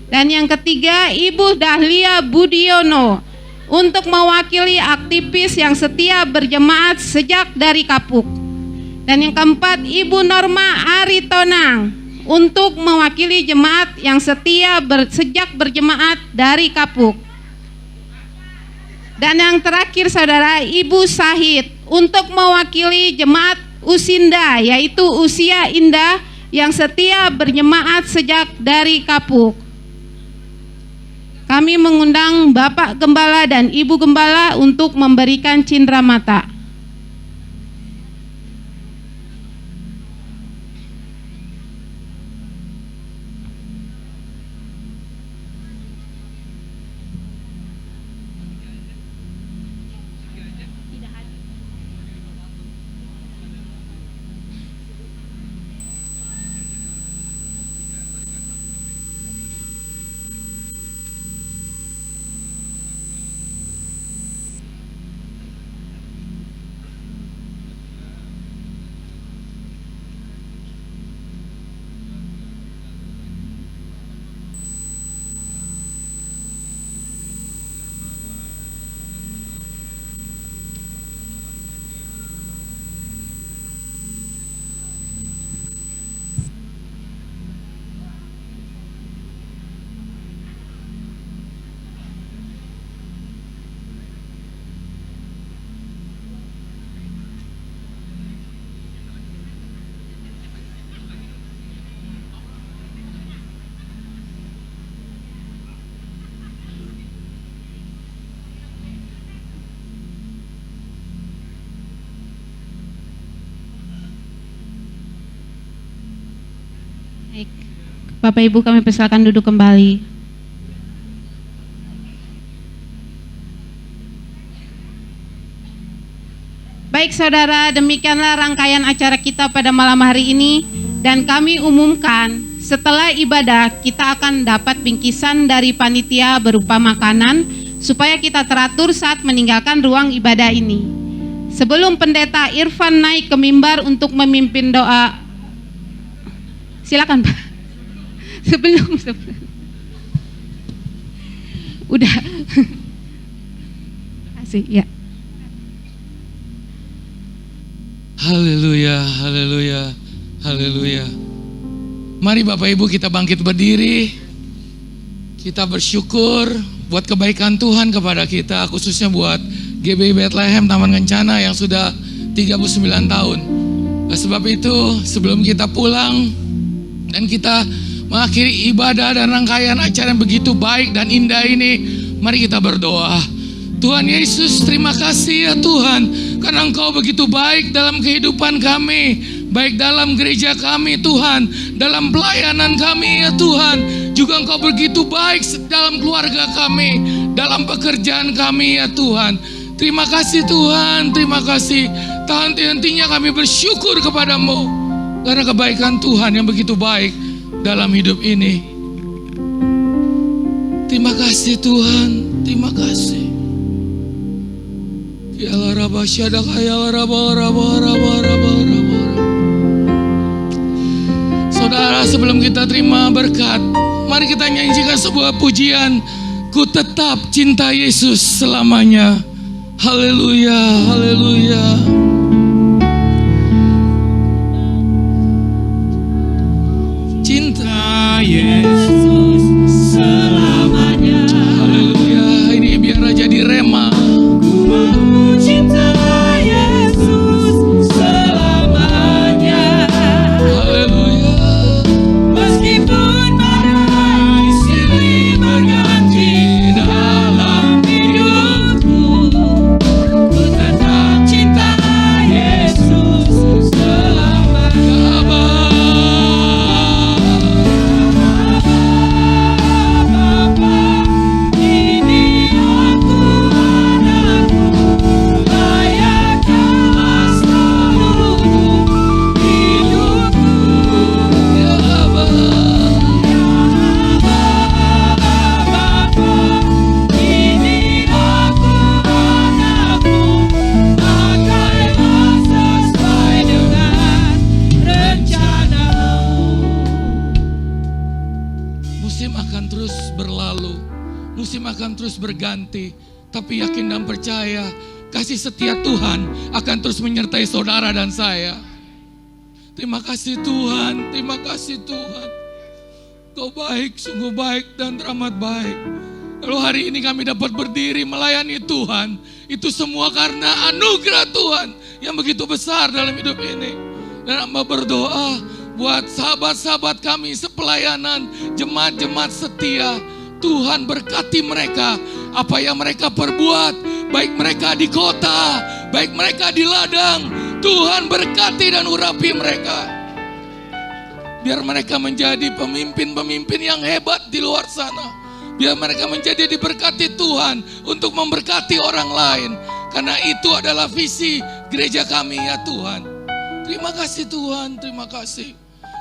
Dan yang ketiga, Ibu Dahlia Budiono untuk mewakili aktivis yang setia berjemaat sejak dari Kapuk. Dan yang keempat, Ibu Norma Aritonang untuk mewakili jemaat yang setia sejak berjemaat dari Kapuk. Dan yang terakhir saudara, Ibu Sahid untuk mewakili jemaat Usinda, yaitu Usia Indah yang setia berjemaat sejak dari Kapuk. Kami mengundang Bapak Gembala dan Ibu Gembala untuk memberikan cindera mata. Baik, Bapak Ibu kami persilakan duduk kembali. Baik saudara, demikianlah rangkaian acara kita pada malam hari ini. Dan kami umumkan, setelah ibadah kita akan dapat bingkisan dari panitia berupa makanan, supaya kita teratur saat meninggalkan ruang ibadah ini. Sebelum Pendeta Irfan naik ke mimbar untuk memimpin doa, silakan Pak. Sebelum. Udah. Kasih ya.
Haleluya, haleluya, haleluya. Mari Bapak Ibu kita bangkit berdiri. Kita bersyukur buat kebaikan Tuhan kepada kita, khususnya buat GBI Bethlehem Taman Kencana yang sudah 39 tahun. Sebab itu sebelum kita pulang dan kita mengakhiri ibadah dan rangkaian acara yang begitu baik dan indah ini, mari kita berdoa. Tuhan Yesus, terima kasih ya Tuhan, karena Engkau begitu baik dalam kehidupan kami, baik dalam gereja kami Tuhan, dalam pelayanan kami ya Tuhan. Juga Engkau begitu baik dalam keluarga kami, dalam pekerjaan kami ya Tuhan. Terima kasih Tuhan, terima kasih. Tak henti-hentinya kami bersyukur kepadamu, karena kebaikan Tuhan yang begitu baik dalam hidup ini. Terima kasih Tuhan, terima kasih. Ya Rabba syadaka ya Rabba. Saudara, sebelum kita terima berkat, mari kita nyanyikan sebuah pujian. Ku tetap cinta Yesus selamanya. Haleluya, haleluya. Cinta Yesus selamanya. Haleluya, ini biar jadi rema. Ku mau cinta Yesus selamanya. Haleluya. Meskipun badai silih berganti dalam hidupku, ku tetap cinta Yesus selamanya. Berganti, tapi yakin dan percaya kasih setia Tuhan akan terus menyertai saudara dan saya. Terima kasih Tuhan, terima kasih Tuhan. Kau baik, sungguh baik dan teramat baik. Kalau hari ini kami dapat berdiri melayani Tuhan, itu semua karena anugerah Tuhan yang begitu besar dalam hidup ini. Dan hamba berdoa buat sahabat-sahabat kami sepelayanan, jemaat-jemaat setia. Tuhan berkati mereka, apa yang mereka perbuat, baik mereka di kota, baik mereka di ladang. Tuhan berkati dan urapi mereka. Biar mereka menjadi pemimpin-pemimpin yang hebat di luar sana. Biar mereka menjadi diberkati Tuhan untuk memberkati orang lain. Karena itu adalah visi gereja kami ya Tuhan. Terima kasih Tuhan, terima kasih.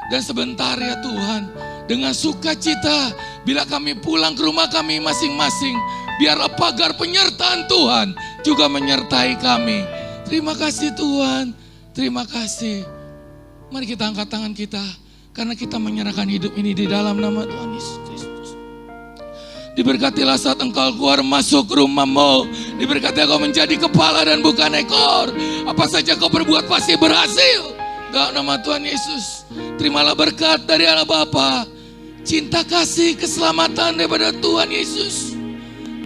Dan sebentar ya Tuhan, dengan sukacita bila kami pulang ke rumah kami masing-masing, biarlah pagar penyertaan Tuhan juga menyertai kami. Terima kasih Tuhan, terima kasih. Mari kita angkat tangan kita, karena kita menyerahkan hidup ini di dalam nama Tuhan Yesus Kristus. Diberkatilah saat engkau keluar masuk rumahmu. Diberkatilah kau menjadi kepala dan bukan ekor. Apa saja kau perbuat pasti berhasil. Dalam nama Tuhan Yesus. Terimalah berkat dari Allah Bapa, cinta kasih keselamatan daripada Tuhan Yesus,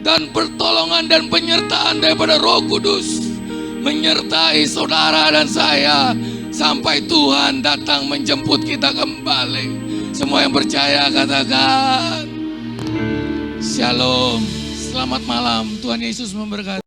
dan pertolongan dan penyertaan daripada Roh Kudus menyertai saudara dan saya sampai Tuhan datang menjemput kita kembali. Semua yang percaya katakan Shalom. Selamat malam, Tuhan Yesus memberkati.